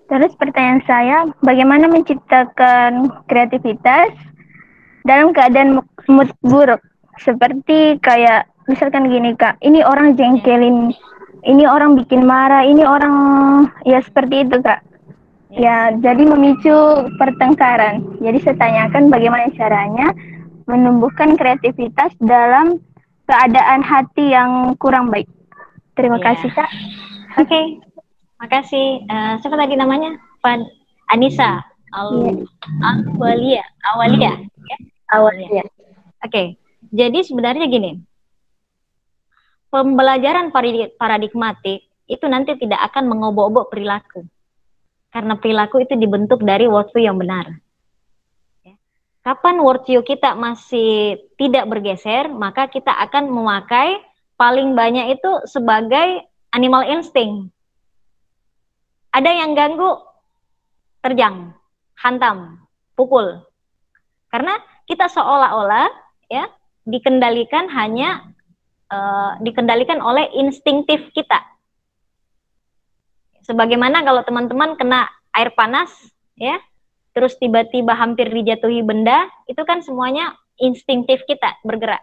Terus pertanyaan saya, bagaimana menciptakan kreativitas dalam keadaan mood buruk? Seperti kayak misalkan gini Kak, ini orang jengkelin, ini orang bikin marah, ini orang ya seperti itu Kak. Ya, jadi memicu pertengkaran. Jadi saya tanyakan bagaimana caranya menumbuhkan kreativitas dalam keadaan hati yang kurang baik. Terima kasih Kak. Oke. Makasih. Siapa tadi namanya? Anissa. Awalia. Ya? Awalia. Oke. Jadi sebenarnya gini. Pembelajaran paradigmatik itu nanti tidak akan mengobok-obok perilaku. Karena perilaku itu dibentuk dari worldview yang benar. Kapan worldview kita masih tidak bergeser, maka kita akan memakai paling banyak itu sebagai animal instinct. Ada yang ganggu, terjang, hantam, pukul. Karena kita seolah-olah ya dikendalikan oleh instinktif kita. Sebagaimana kalau teman-teman kena air panas, ya, terus tiba-tiba hampir dijatuhi benda, itu kan semuanya instinktif kita bergerak.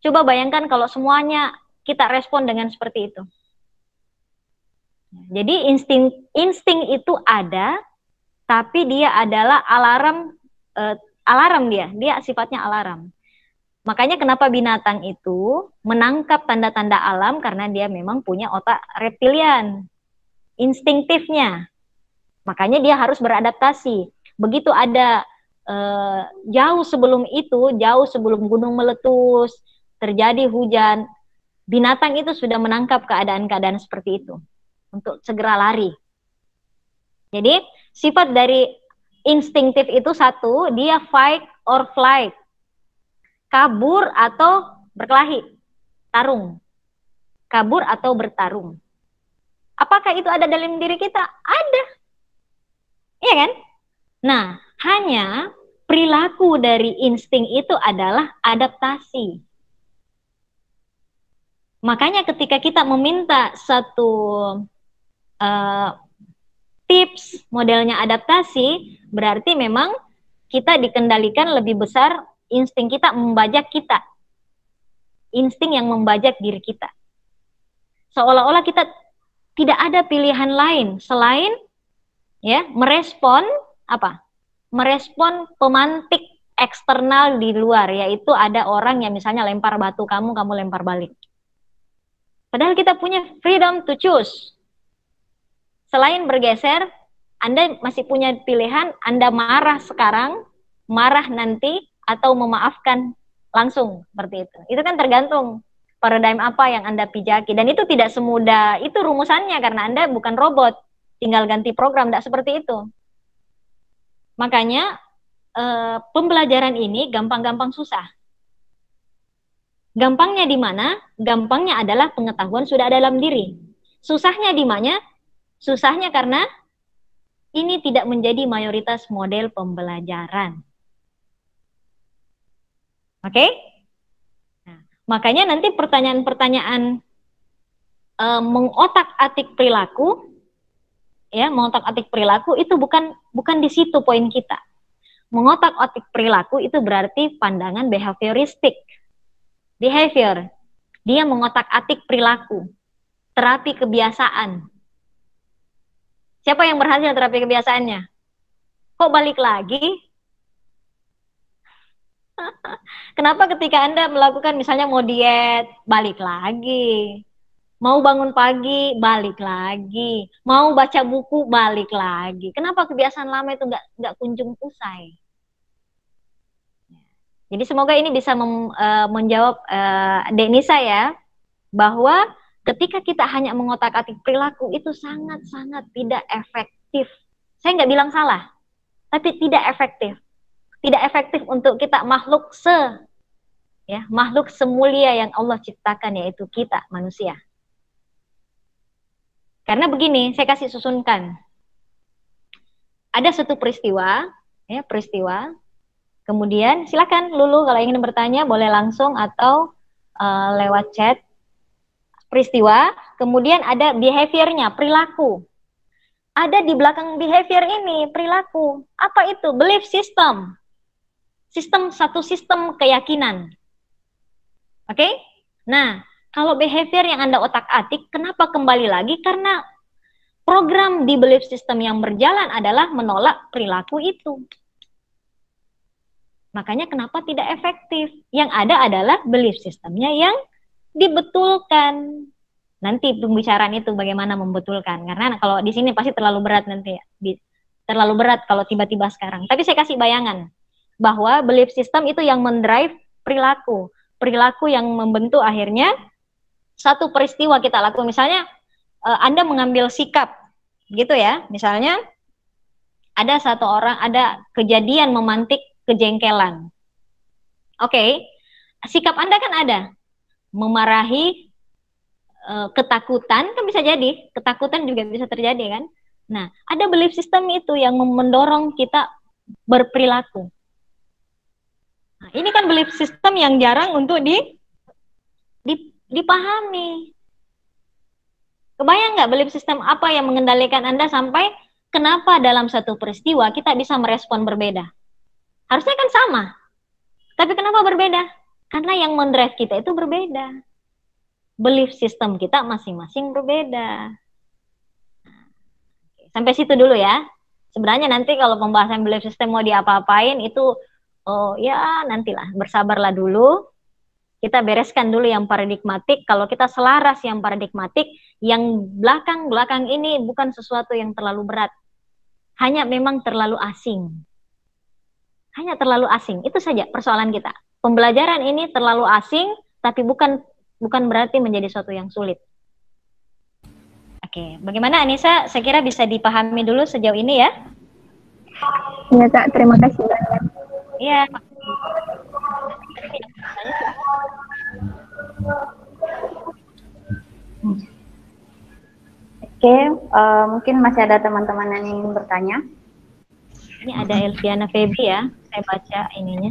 Coba bayangkan kalau semuanya kita respon dengan seperti itu. Jadi insting itu ada, tapi dia adalah alarm dia sifatnya alarm. Makanya kenapa binatang itu menangkap tanda-tanda alam karena dia memang punya otak reptilian. Instingtifnya, makanya dia harus beradaptasi. Begitu ada jauh sebelum itu, jauh sebelum gunung meletus, terjadi hujan, binatang itu sudah menangkap keadaan-keadaan seperti itu untuk segera lari. Jadi sifat dari instingtif itu satu, dia fight or flight, kabur atau berkelahi, tarung, kabur atau bertarung. Apakah itu ada dalam diri kita? Ada. Iya kan? Nah, hanya perilaku dari insting itu adalah adaptasi. Makanya ketika kita meminta satu tips modelnya adaptasi, berarti memang kita dikendalikan lebih besar insting kita membajak kita. Insting yang membajak diri kita. Seolah-olah kita tidak ada pilihan lain selain ya merespon apa? Merespon pemantik eksternal di luar, yaitu ada orang yang misalnya lempar batu kamu lempar balik. Padahal kita punya freedom to choose. Selain bergeser, Anda masih punya pilihan, Anda marah sekarang, marah nanti, atau memaafkan langsung seperti itu. Itu kan tergantung paradigm apa yang Anda pijaki. Dan itu tidak semudah, itu rumusannya karena Anda bukan robot, tinggal ganti program, tidak seperti itu. Makanya pembelajaran ini gampang-gampang susah. Gampangnya di mana? Gampangnya adalah pengetahuan sudah ada dalam diri. Susahnya di mana? Susahnya karena ini tidak menjadi mayoritas model pembelajaran. Oke? Nah, makanya nanti pertanyaan-pertanyaan mengotak-atik perilaku, ya, mengotak-atik perilaku itu bukan di situ poin kita. Mengotak-atik perilaku itu berarti pandangan behavioristik. Behavior, dia mengotak-atik perilaku, terapi kebiasaan. Siapa yang berhasil terapi kebiasaannya? Kok balik lagi? Kenapa ketika Anda melakukan misalnya mau diet, balik lagi. Mau bangun pagi, balik lagi. Mau baca buku, balik lagi. Kenapa kebiasaan lama itu nggak kunjung usai? Jadi semoga ini bisa menjawab Denisa ya, bahwa ketika kita hanya mengotak-atik perilaku itu sangat-sangat tidak efektif. Saya nggak bilang salah, tapi tidak efektif. Tidak efektif untuk kita makhluk makhluk semulia yang Allah ciptakan, yaitu kita manusia. Karena begini, saya kasih susunkan. Ada satu peristiwa, kemudian silakan Lulu kalau ingin bertanya boleh langsung atau lewat chat. Peristiwa, kemudian ada behaviornya, perilaku. Ada di belakang behavior ini, perilaku. Apa itu? Belief system. Satu sistem keyakinan. Oke? Nah, kalau behavior yang Anda otak-atik, kenapa kembali lagi? Karena program di belief system yang berjalan adalah menolak perilaku itu. Makanya kenapa tidak efektif? Yang ada adalah belief systemnya yang dibetulkan. Nanti pembicaraan itu bagaimana membetulkan. Karena kalau di sini pasti terlalu berat nanti ya. Terlalu berat kalau tiba-tiba sekarang. Tapi saya kasih bayangan bahwa belief system itu yang mendrive perilaku. Perilaku yang membentuk akhirnya satu peristiwa kita lakukan. Misalnya Anda mengambil sikap gitu ya. Misalnya ada satu orang, ada kejadian memantik kejengkelan. Oke, sikap Anda kan ada. Memarahi, ketakutan kan bisa jadi, ketakutan juga bisa terjadi kan. Nah, ada belief system itu yang mendorong kita berperilaku. Nah, ini kan belief system yang jarang untuk dipahami. Kebayang nggak belief system apa yang mengendalikan Anda sampai kenapa dalam satu peristiwa kita bisa merespon berbeda? Harusnya kan sama, tapi kenapa berbeda? Karena yang mendrive kita itu berbeda. Belief system kita masing-masing berbeda. Sampai situ dulu ya. Sebenarnya nanti kalau pembahasan belief system mau diapa-apain itu, nantilah, bersabarlah dulu. Kita bereskan dulu yang paradigmatik. Kalau kita selaras yang paradigmatik, yang belakang-belakang ini bukan sesuatu yang terlalu berat. Hanya memang terlalu asing. Hanya terlalu asing. Itu saja persoalan kita. Pembelajaran ini terlalu asing, tapi bukan berarti menjadi sesuatu yang sulit. Oke, bagaimana Anissa? Saya kira bisa dipahami dulu sejauh ini ya. Iya Kak, terima kasih banyak. Iya. Oke, mungkin masih ada teman-teman yang ingin bertanya. Ini ada Elviana Febi ya, saya baca ininya.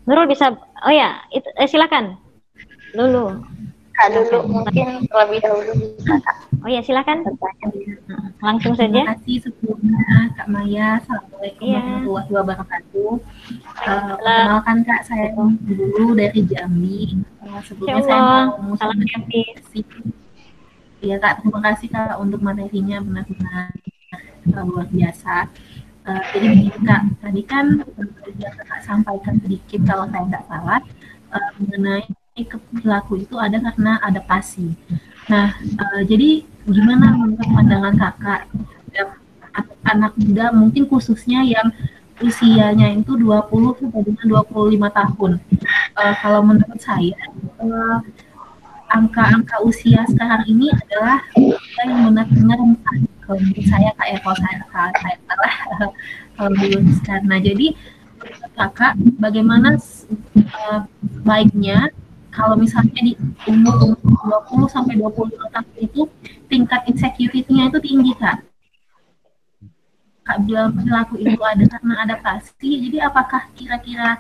Nurul bisa, silakan. Lulu. Kak dulu mungkin terlebih dahulu bisa Kak. Oh ya, silakan. Langsung saja. Terima kasih sebelumnya Kak Maya. Assalamualaikum warahmatullahi wabarakatuh. Perkenalkan Kak, saya dulu dari Jambi. Sebelumnya saya mau salam Iya Kak, terima kasih Kak untuk materinya, benar-benar luar biasa. Jadi begini Kak, tadi kan yang Kakak sampaikan sedikit kalau saya nggak salah mengenai perilaku itu ada karena adaptasi. Nah, jadi gimana menurut pandangan Kakak anak muda mungkin khususnya yang usianya itu 20 sampai dengan 25 tahun. Kalau menurut saya angka-angka usia sekarang ini adalah yang benar-benar rentan. Kalau menurut saya Kak, kalau saya salah kalau belum sekarang. Nah, jadi Kakak bagaimana baiknya kalau misalnya di umur 20 sampai 25 tahun itu tingkat insecurity-nya itu tinggi Kak. Kak bilang perilaku itu ada karena adaptasi. Jadi apakah kira-kira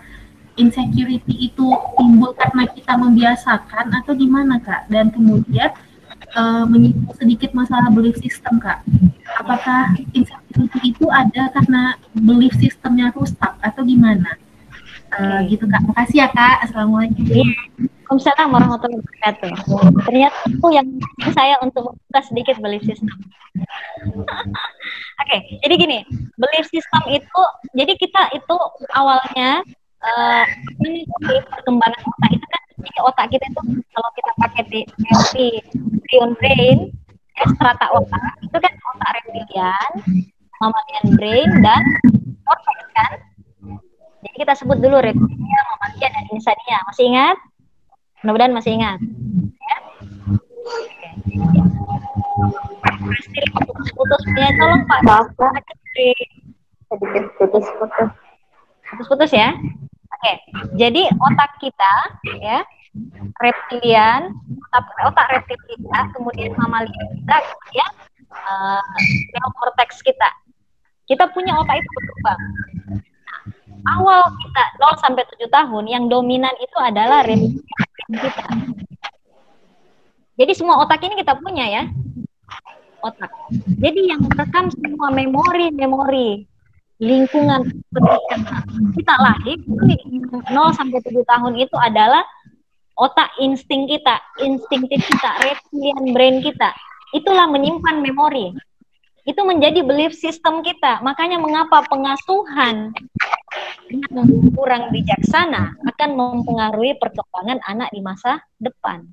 insecurity itu timbul karena kita membiasakan atau gimana Kak? Dan kemudian menyinggung sedikit masalah belief system Kak. Apakah insecurity itu ada karena belief systemnya rusak atau gimana? Gitu Kak. Makasih ya Kak. Assalamualaikum. Waalaikumsalam warahmatullahi wabarakatuh. Ternyata itu yang saya untuk membuka sedikit belief system. Oke, jadi gini, belief system itu, jadi kita itu awalnya mengikuti perkembangan otak itu kan, jadi otak kita itu kalau kita pakai teori prion brain, ya, strata otak, itu kan otak reptilian, mammalian brain, dan cortex kan. Jadi kita sebut dulu reptilian, mammalian, dan insania. Masih ingat? Mudah-mudahan masih ingat. Ya? Putus-putus ya, tolong Pak. Sedikit putus-putus. Putus-putus ya. Oke, jadi otak kita ya reptilian, otak reptil kita, kemudian mamalia kita, kemudian neokortex kita. Kita punya otak itu berkembang. Nah, awal kita 0 sampai 7 tahun yang dominan itu adalah reptilian kita. Jadi semua otak ini kita punya ya. Otak. Jadi yang merekam semua memori lingkungan ketika kita lahir 0 sampai 7 tahun itu adalah otak insting kita, instinktif kita, reptilian brain kita. Itulah menyimpan memori. Itu menjadi belief system kita. Makanya mengapa pengasuhan yang kurang bijaksana akan mempengaruhi perkembangan anak di masa depan.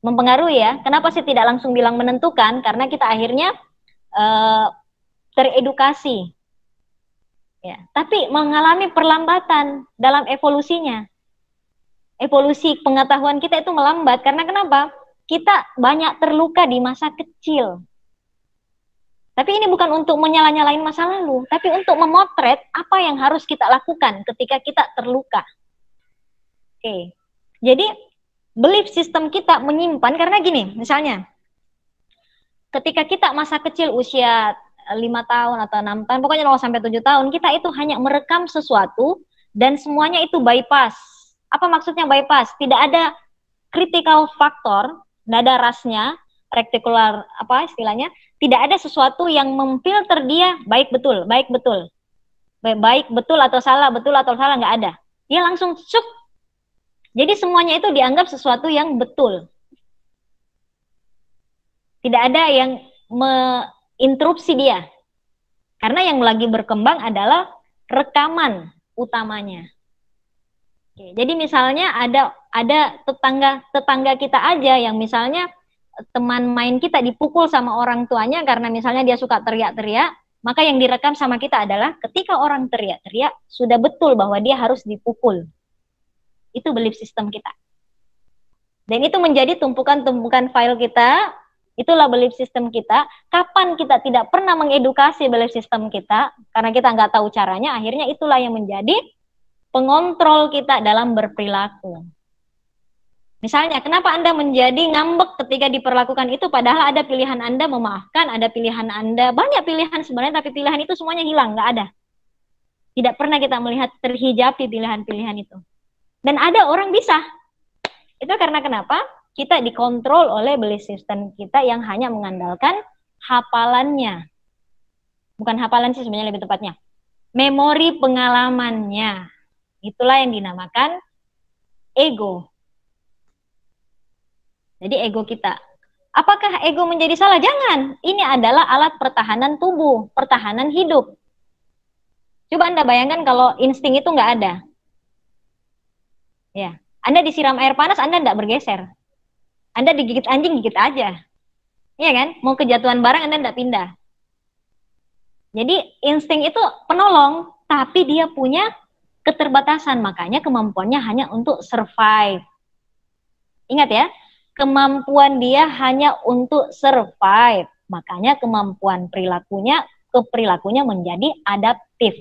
Mempengaruhi ya. Kenapa sih tidak langsung bilang menentukan? Karena kita akhirnya teredukasi. Ya, tapi mengalami perlambatan dalam evolusinya. Evolusi pengetahuan kita itu melambat. Karena kenapa? Kita banyak terluka di masa kecil. Tapi ini bukan untuk menyala-nyalain masa lalu, tapi untuk memotret apa yang harus kita lakukan ketika kita terluka. Oke. Jadi belief system kita menyimpan, karena gini, misalnya ketika kita masa kecil usia 5 tahun atau 6 tahun, pokoknya 0 sampai 7 tahun, kita itu hanya merekam sesuatu dan semuanya itu bypass. Apa maksudnya bypass? Tidak ada critical factor, tidak ada rasnya, reticular apa istilahnya, tidak ada sesuatu yang memfilter dia baik betul atau salah, nggak ada. Dia langsung cuk. Jadi semuanya itu dianggap sesuatu yang betul. Tidak ada yang interupsi dia. Karena yang lagi berkembang adalah rekaman utamanya. Oke, jadi misalnya ada tetangga kita aja yang misalnya teman main kita dipukul sama orang tuanya karena misalnya dia suka teriak-teriak, maka yang direkam sama kita adalah ketika orang teriak-teriak sudah betul bahwa dia harus dipukul. Itu belief system kita. Dan itu menjadi tumpukan-tumpukan file kita. Itulah belief system kita. Kapan kita tidak pernah mengedukasi belief system kita, karena kita nggak tahu caranya, akhirnya itulah yang menjadi pengontrol kita dalam berperilaku. Misalnya, kenapa Anda menjadi ngambek ketika diperlakukan itu, padahal ada pilihan Anda memaafkan, ada pilihan Anda, banyak pilihan sebenarnya, tapi pilihan itu semuanya hilang, nggak ada. Tidak pernah kita melihat terhijabi pilihan-pilihan itu. Dan ada orang bisa. Itu karena kenapa? Kita dikontrol oleh belief system kita yang hanya mengandalkan hafalannya. Bukan hafalan sih sebenarnya lebih tepatnya. Memori pengalamannya. Itulah yang dinamakan ego. Jadi ego kita. Apakah ego menjadi salah? Jangan. Ini adalah alat pertahanan tubuh, pertahanan hidup. Coba Anda bayangkan kalau insting itu nggak ada. Ya, Anda disiram air panas, Anda nggak bergeser. Anda digigit anjing, gigit aja. Iya kan? Mau kejatuhan barang, Anda nggak pindah. Jadi insting itu penolong, tapi dia punya keterbatasan. Makanya kemampuannya hanya untuk survive. Ingat ya, kemampuan dia hanya untuk survive. Makanya kemampuan perilakunya menjadi adaptif.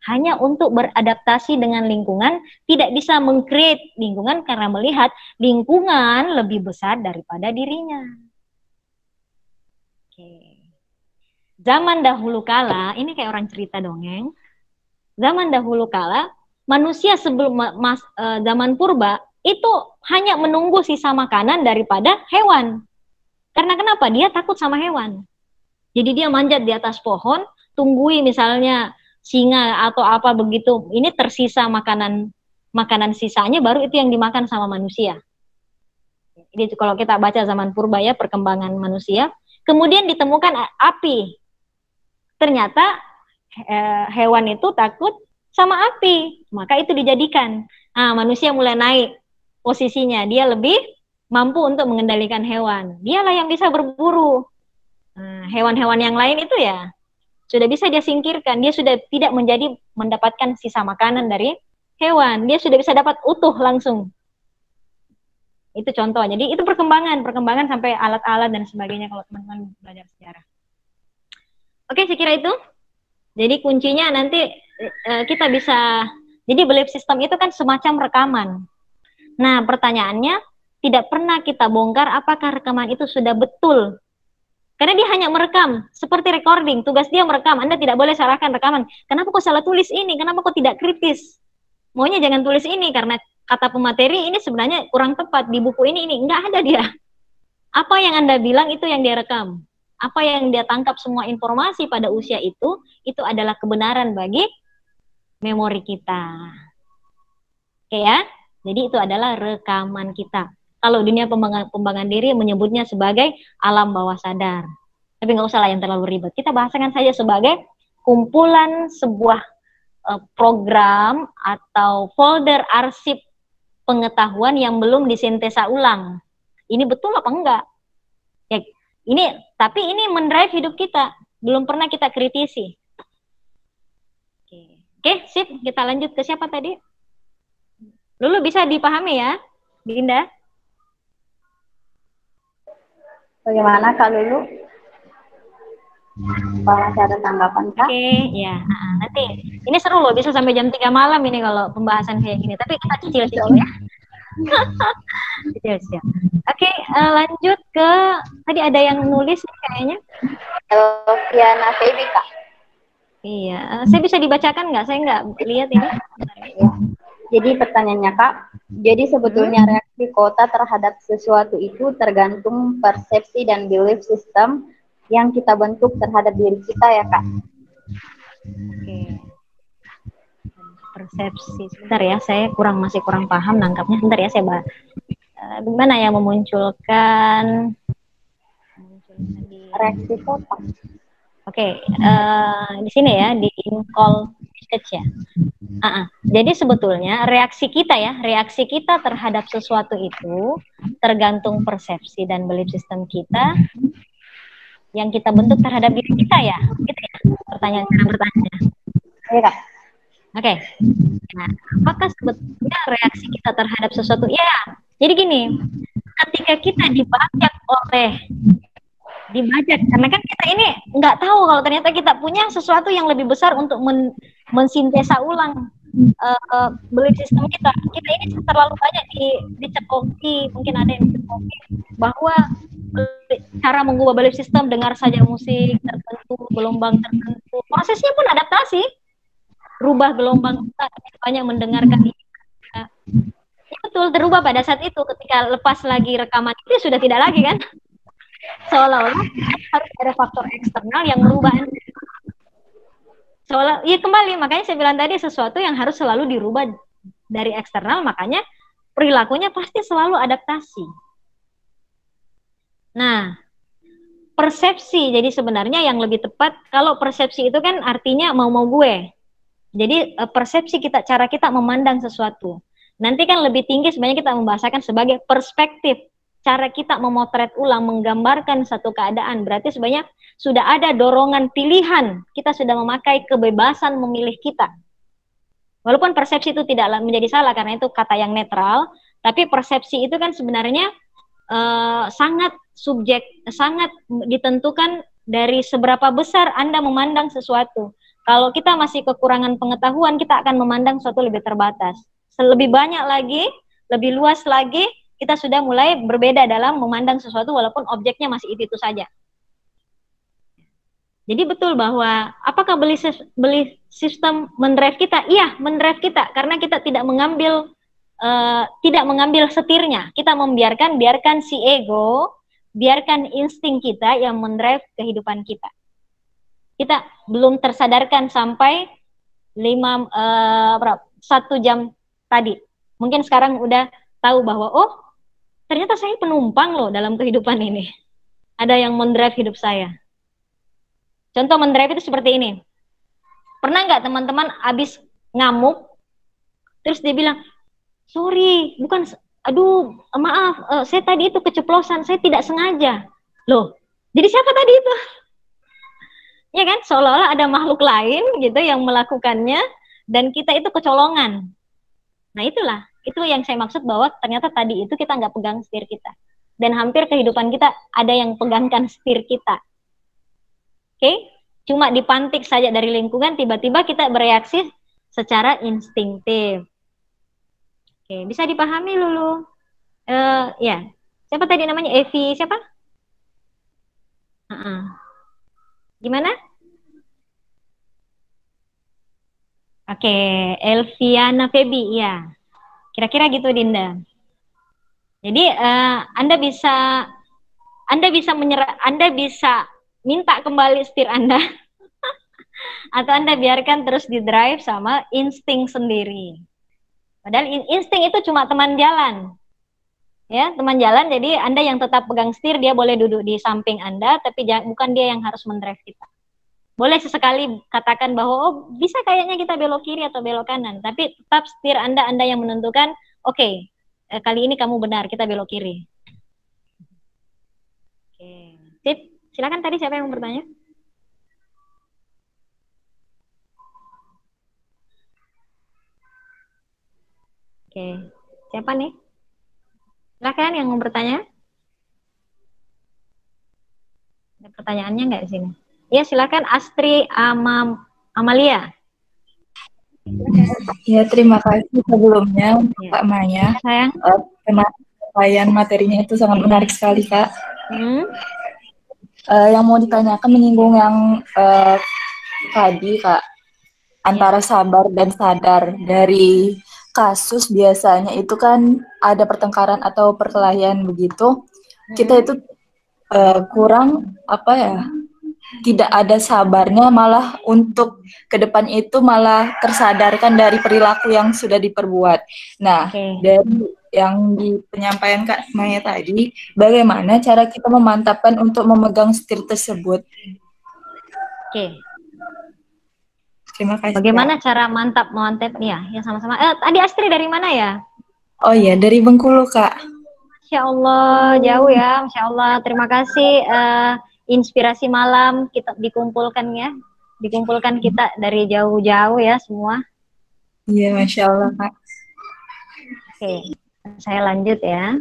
Hanya untuk beradaptasi dengan lingkungan, tidak bisa meng-create lingkungan karena melihat lingkungan lebih besar daripada dirinya. Oke. Zaman dahulu kala, ini kayak orang cerita dongeng. Zaman dahulu kala, manusia sebelum zaman purba, itu hanya menunggu sisa makanan daripada hewan. Karena kenapa? Dia takut sama hewan. Jadi dia manjat di atas pohon, tunggui misalnya singa atau apa begitu. Ini tersisa makanan sisanya, baru itu yang dimakan sama manusia. Jadi kalau kita baca zaman purba ya, perkembangan manusia. Kemudian ditemukan api. ternyata hewan itu takut sama api, maka itu dijadikan. Nah, manusia mulai naik posisinya, dia lebih mampu untuk mengendalikan hewan. Dialah yang bisa berburu. Hewan-hewan yang lain itu ya sudah bisa dia singkirkan, dia sudah tidak mendapatkan sisa makanan dari hewan, dia sudah bisa dapat utuh langsung. Itu contoh. Jadi itu perkembangan sampai alat-alat dan sebagainya kalau teman-teman belajar sejarah. Oke, saya kira itu. Jadi kuncinya nanti kita bisa, jadi belief system itu kan semacam rekaman. Nah, pertanyaannya, tidak pernah kita bongkar apakah rekaman itu sudah betul. Karena dia hanya merekam, seperti recording, tugas dia merekam. Anda tidak boleh salahkan rekaman. Kenapa kok salah tulis ini? Kenapa kok tidak kritis? Maunya jangan tulis ini, karena kata pemateri ini sebenarnya kurang tepat. Di buku ini. Nggak ada dia. Apa yang Anda bilang itu yang dia rekam. Apa yang dia tangkap semua informasi pada usia itu adalah kebenaran bagi memori kita. Oke ya? Jadi itu adalah rekaman kita. Kalau dunia pengembangan diri menyebutnya sebagai alam bawah sadar. Tapi nggak usah lah yang terlalu ribet. Kita bahasakan saja sebagai kumpulan sebuah program atau folder arsip pengetahuan yang belum disintesa ulang. Ini betul apa enggak? Ya, tapi ini mendrive hidup kita. Belum pernah kita kritisi. Oke, sip. Kita lanjut ke siapa tadi? Lulu bisa dipahami ya, Dinda? Bagaimana Kak Lulu? Masih ada tanggapan Kak? Oke, ya. Nanti ini seru loh, bisa sampai jam 3 malam ini kalau pembahasan kayak gini. Tapi kita cicil-cicil ya. Cicil-cicil. Oke, lanjut ke tadi ada yang nulis nih kayaknya. Elviana Febi Kak. Iya, saya bisa dibacakan nggak? Saya nggak lihat ini. Ya. Jadi pertanyaannya Kak, jadi sebetulnya reaksi kota terhadap sesuatu itu tergantung persepsi dan belief system yang kita bentuk terhadap diri kita ya Kak. Oke. Persepsi. Sebentar ya, saya masih kurang paham nangkapnya. Sebentar ya, saya gimana ya memunculkan reaksi kota. Oke, di sini ya, di in-call message ya. Jadi sebetulnya reaksi kita terhadap sesuatu itu tergantung persepsi dan belief system kita yang kita bentuk terhadap diri kita ya, gitu ya. Cara bertanya. Iya. Oke. Nah, apakah sebetulnya reaksi kita terhadap sesuatu? Ya, jadi gini, ketika kita dibajak, karena kan kita ini nggak tahu kalau ternyata kita punya sesuatu yang lebih besar untuk mensintesa ulang belief system kita ini terlalu banyak dicekoki, mungkin ada yang dicekoki bahwa cara mengubah belief system dengar saja musik tertentu, gelombang tertentu, prosesnya pun adaptasi, rubah gelombang kita banyak mendengarkan ya, betul terubah pada saat itu. Ketika lepas lagi rekaman itu sudah tidak lagi kan, seolah-olah harus ada faktor eksternal yang merubah. Ya kembali, makanya saya bilang tadi sesuatu yang harus selalu dirubah dari eksternal, makanya perilakunya pasti selalu adaptasi. Nah, persepsi, jadi sebenarnya yang lebih tepat, kalau persepsi itu kan artinya mau gue. Jadi persepsi kita, cara kita memandang sesuatu. Nanti kan lebih tinggi sebenarnya kita membahasakan sebagai perspektif. Cara kita memotret ulang, menggambarkan satu keadaan, berarti sebenarnya sudah ada dorongan pilihan, kita sudah memakai kebebasan memilih kita. Walaupun persepsi itu tidak menjadi salah, karena itu kata yang netral, tapi persepsi itu kan sebenarnya sangat ditentukan dari seberapa besar Anda memandang sesuatu. Kalau kita masih kekurangan pengetahuan, kita akan memandang sesuatu lebih terbatas. Lebih banyak lagi, lebih luas lagi, kita sudah mulai berbeda dalam memandang sesuatu walaupun objeknya masih itu saja. Jadi betul bahwa apakah belief system mendrive kita? Iya, mendrive kita karena kita tidak mengambil setirnya. Kita biarkan si ego, biarkan insting kita yang mendrive kehidupan kita. Kita belum tersadarkan sampai 1 jam tadi. Mungkin sekarang udah tahu bahwa ternyata saya penumpang loh dalam kehidupan ini. Ada yang mendrive hidup saya. Contoh mendrive itu seperti ini. Pernah nggak teman-teman habis ngamuk, terus dia bilang, sorry, bukan, aduh, maaf, saya tadi itu keceplosan, saya tidak sengaja. Loh, jadi siapa tadi itu? Ya kan, seolah-olah ada makhluk lain gitu yang melakukannya, dan kita itu kecolongan. Nah itulah, itu yang saya maksud bahwa ternyata tadi itu kita nggak pegang setir kita. Dan hampir kehidupan kita ada yang pegangkan setir kita. Oke? Cuma dipantik saja dari lingkungan, tiba-tiba kita bereaksi secara instingtif. Oke, bisa dipahami Lulu? Ya, siapa tadi namanya? Evi, siapa? Gimana? Oke, Elviana Febi, ya. Kira-kira gitu, Dinda. Jadi Anda bisa minta kembali setir Anda, atau Anda biarkan terus di drive sama insting sendiri. Padahal insting itu cuma teman jalan, ya, teman jalan. Jadi Anda yang tetap pegang setir, dia boleh duduk di samping Anda, tapi bukan dia yang harus mendrive kita. Boleh sesekali katakan bahwa oh bisa kayaknya kita belok kiri atau belok kanan, tapi tetap setir Anda yang menentukan. Oke, kali ini kamu benar, kita belok kiri. Oke, sip. Silakan, tadi siapa yang mau bertanya? Oke, siapa nih? Silakan yang mau bertanya. Ada pertanyaannya nggak di sini? Ya, silakan Astri Amalia. Ya, terima kasih sebelumnya ya. Kak Maya. Sayang. Penyampaian materinya itu sangat menarik sekali, Kak. Yang mau ditanyakan menyinggung yang tadi, Kak, antara sabar dan sadar. Dari kasus biasanya itu kan ada pertengkaran atau perkelahian begitu. Kita itu kurang tidak ada sabarnya, malah untuk ke depan itu malah tersadarkan dari perilaku yang sudah diperbuat. Nah, dari yang di penyampaian Kak Maya tadi, bagaimana cara kita memantapkan untuk memegang setir tersebut? Terima kasih. Bagaimana cara mantapnya? Ya sama-sama. Tadi Astri dari mana ya? Oh iya, dari Bengkulu, Kak. Masya Allah, jauh ya. Masya Allah, terima kasih. Inspirasi malam kita dikumpulkan kita dari jauh-jauh ya semua. Iya, Masya Allah, Kak. Oke, saya lanjut ya.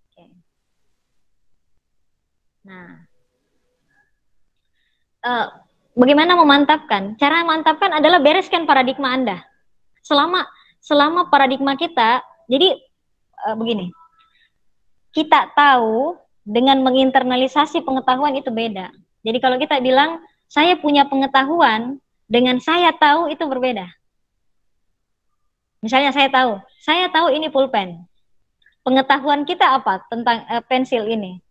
Oke. Nah, bagaimana memantapkan? Cara memantapkan adalah bereskan paradigma Anda. Selama paradigma kita, jadi begini, kita tahu dengan menginternalisasi pengetahuan itu beda. Jadi kalau kita bilang, saya punya pengetahuan, dengan saya tahu itu berbeda. Misalnya saya tahu ini pulpen. Pengetahuan kita apa tentang pensil ini?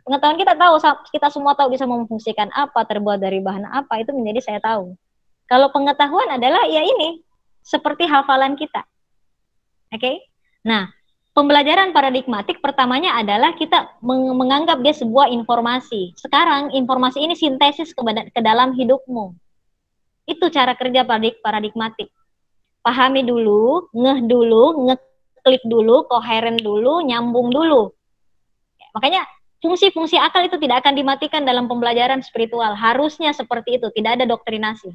Pengetahuan kita tahu, kita semua tahu bisa memfungsikan apa, terbuat dari bahan apa, itu menjadi saya tahu. Kalau pengetahuan adalah ya ini, seperti hafalan kita. Oke? Nah, pembelajaran paradigmatik pertamanya adalah kita menganggap dia sebuah informasi. Sekarang informasi ini sintesis ke dalam hidupmu. Itu cara kerja paradigmatik. Pahami dulu, ngeklik dulu, koheren dulu, nyambung dulu. Makanya fungsi-fungsi akal itu tidak akan dimatikan dalam pembelajaran spiritual. Harusnya seperti itu, tidak ada doktrinasi.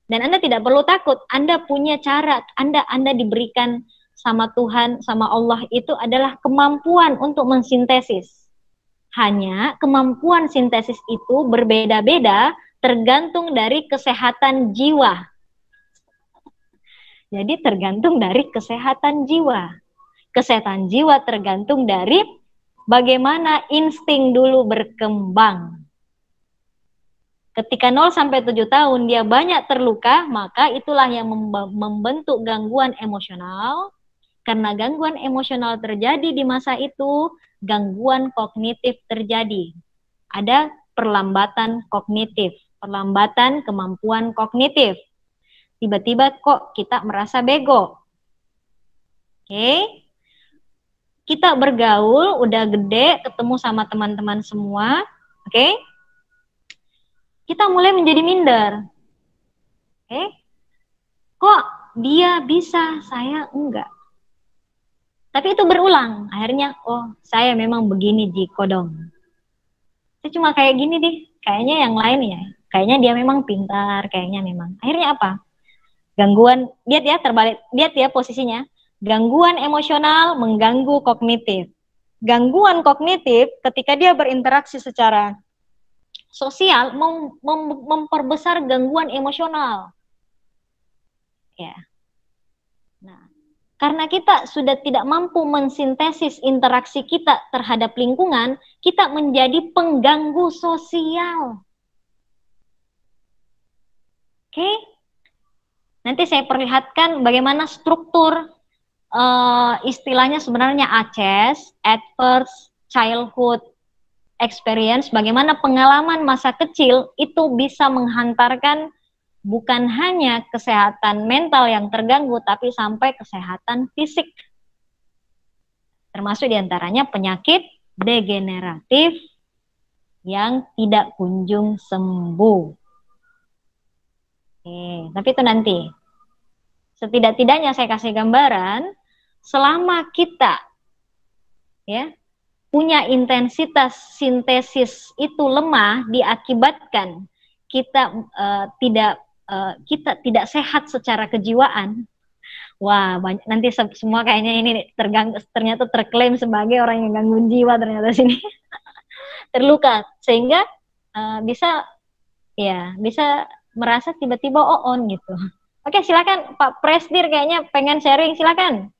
Dan Anda tidak perlu takut, Anda punya cara, Anda diberikan sama Tuhan, sama Allah itu adalah kemampuan untuk mensintesis. Hanya kemampuan sintesis itu berbeda-beda tergantung dari kesehatan jiwa. Jadi tergantung dari kesehatan jiwa. Kesehatan jiwa tergantung dari bagaimana insting dulu berkembang. Ketika 0 sampai 7 tahun dia banyak terluka, maka itulah yang membentuk gangguan emosional. Karena gangguan emosional terjadi di masa itu, gangguan kognitif terjadi. Ada perlambatan kognitif, perlambatan kemampuan kognitif. Tiba-tiba kok kita merasa bego. Oke. Kita bergaul, udah gede, ketemu sama teman-teman semua, Oke? Kita mulai menjadi minder. Oke? Kok dia bisa, saya enggak? Tapi itu berulang. Akhirnya, oh saya memang begini di kodong. Saya cuma kayak gini deh. Kayaknya yang lain ya. Kayaknya dia memang pintar. Kayaknya memang. Akhirnya apa? Gangguan. Lihat ya terbalik. Lihat ya posisinya. Gangguan emosional mengganggu kognitif. Gangguan kognitif ketika dia berinteraksi secara sosial memperbesar gangguan emosional. Ya. Nah, karena kita sudah tidak mampu mensintesis interaksi kita terhadap lingkungan, kita menjadi pengganggu sosial. Oke? Nanti saya perlihatkan bagaimana struktur istilahnya sebenarnya ACES, Adverse Childhood Experience, bagaimana pengalaman masa kecil itu bisa menghantarkan bukan hanya kesehatan mental yang terganggu, tapi sampai kesehatan fisik. Termasuk diantaranya penyakit degeneratif yang tidak kunjung sembuh. Oke, tapi itu nanti. Setidak-tidaknya saya kasih gambaran, selama kita ya punya intensitas sintesis itu lemah, diakibatkan kita kita tidak sehat secara kejiwaan. Wah, nanti semua kayaknya ini ternyata terklaim sebagai orang yang gangguan jiwa ternyata sini. Terluka sehingga bisa merasa tiba-tiba on gitu. Oke, silakan Pak Presdir kayaknya pengen sharing, silakan.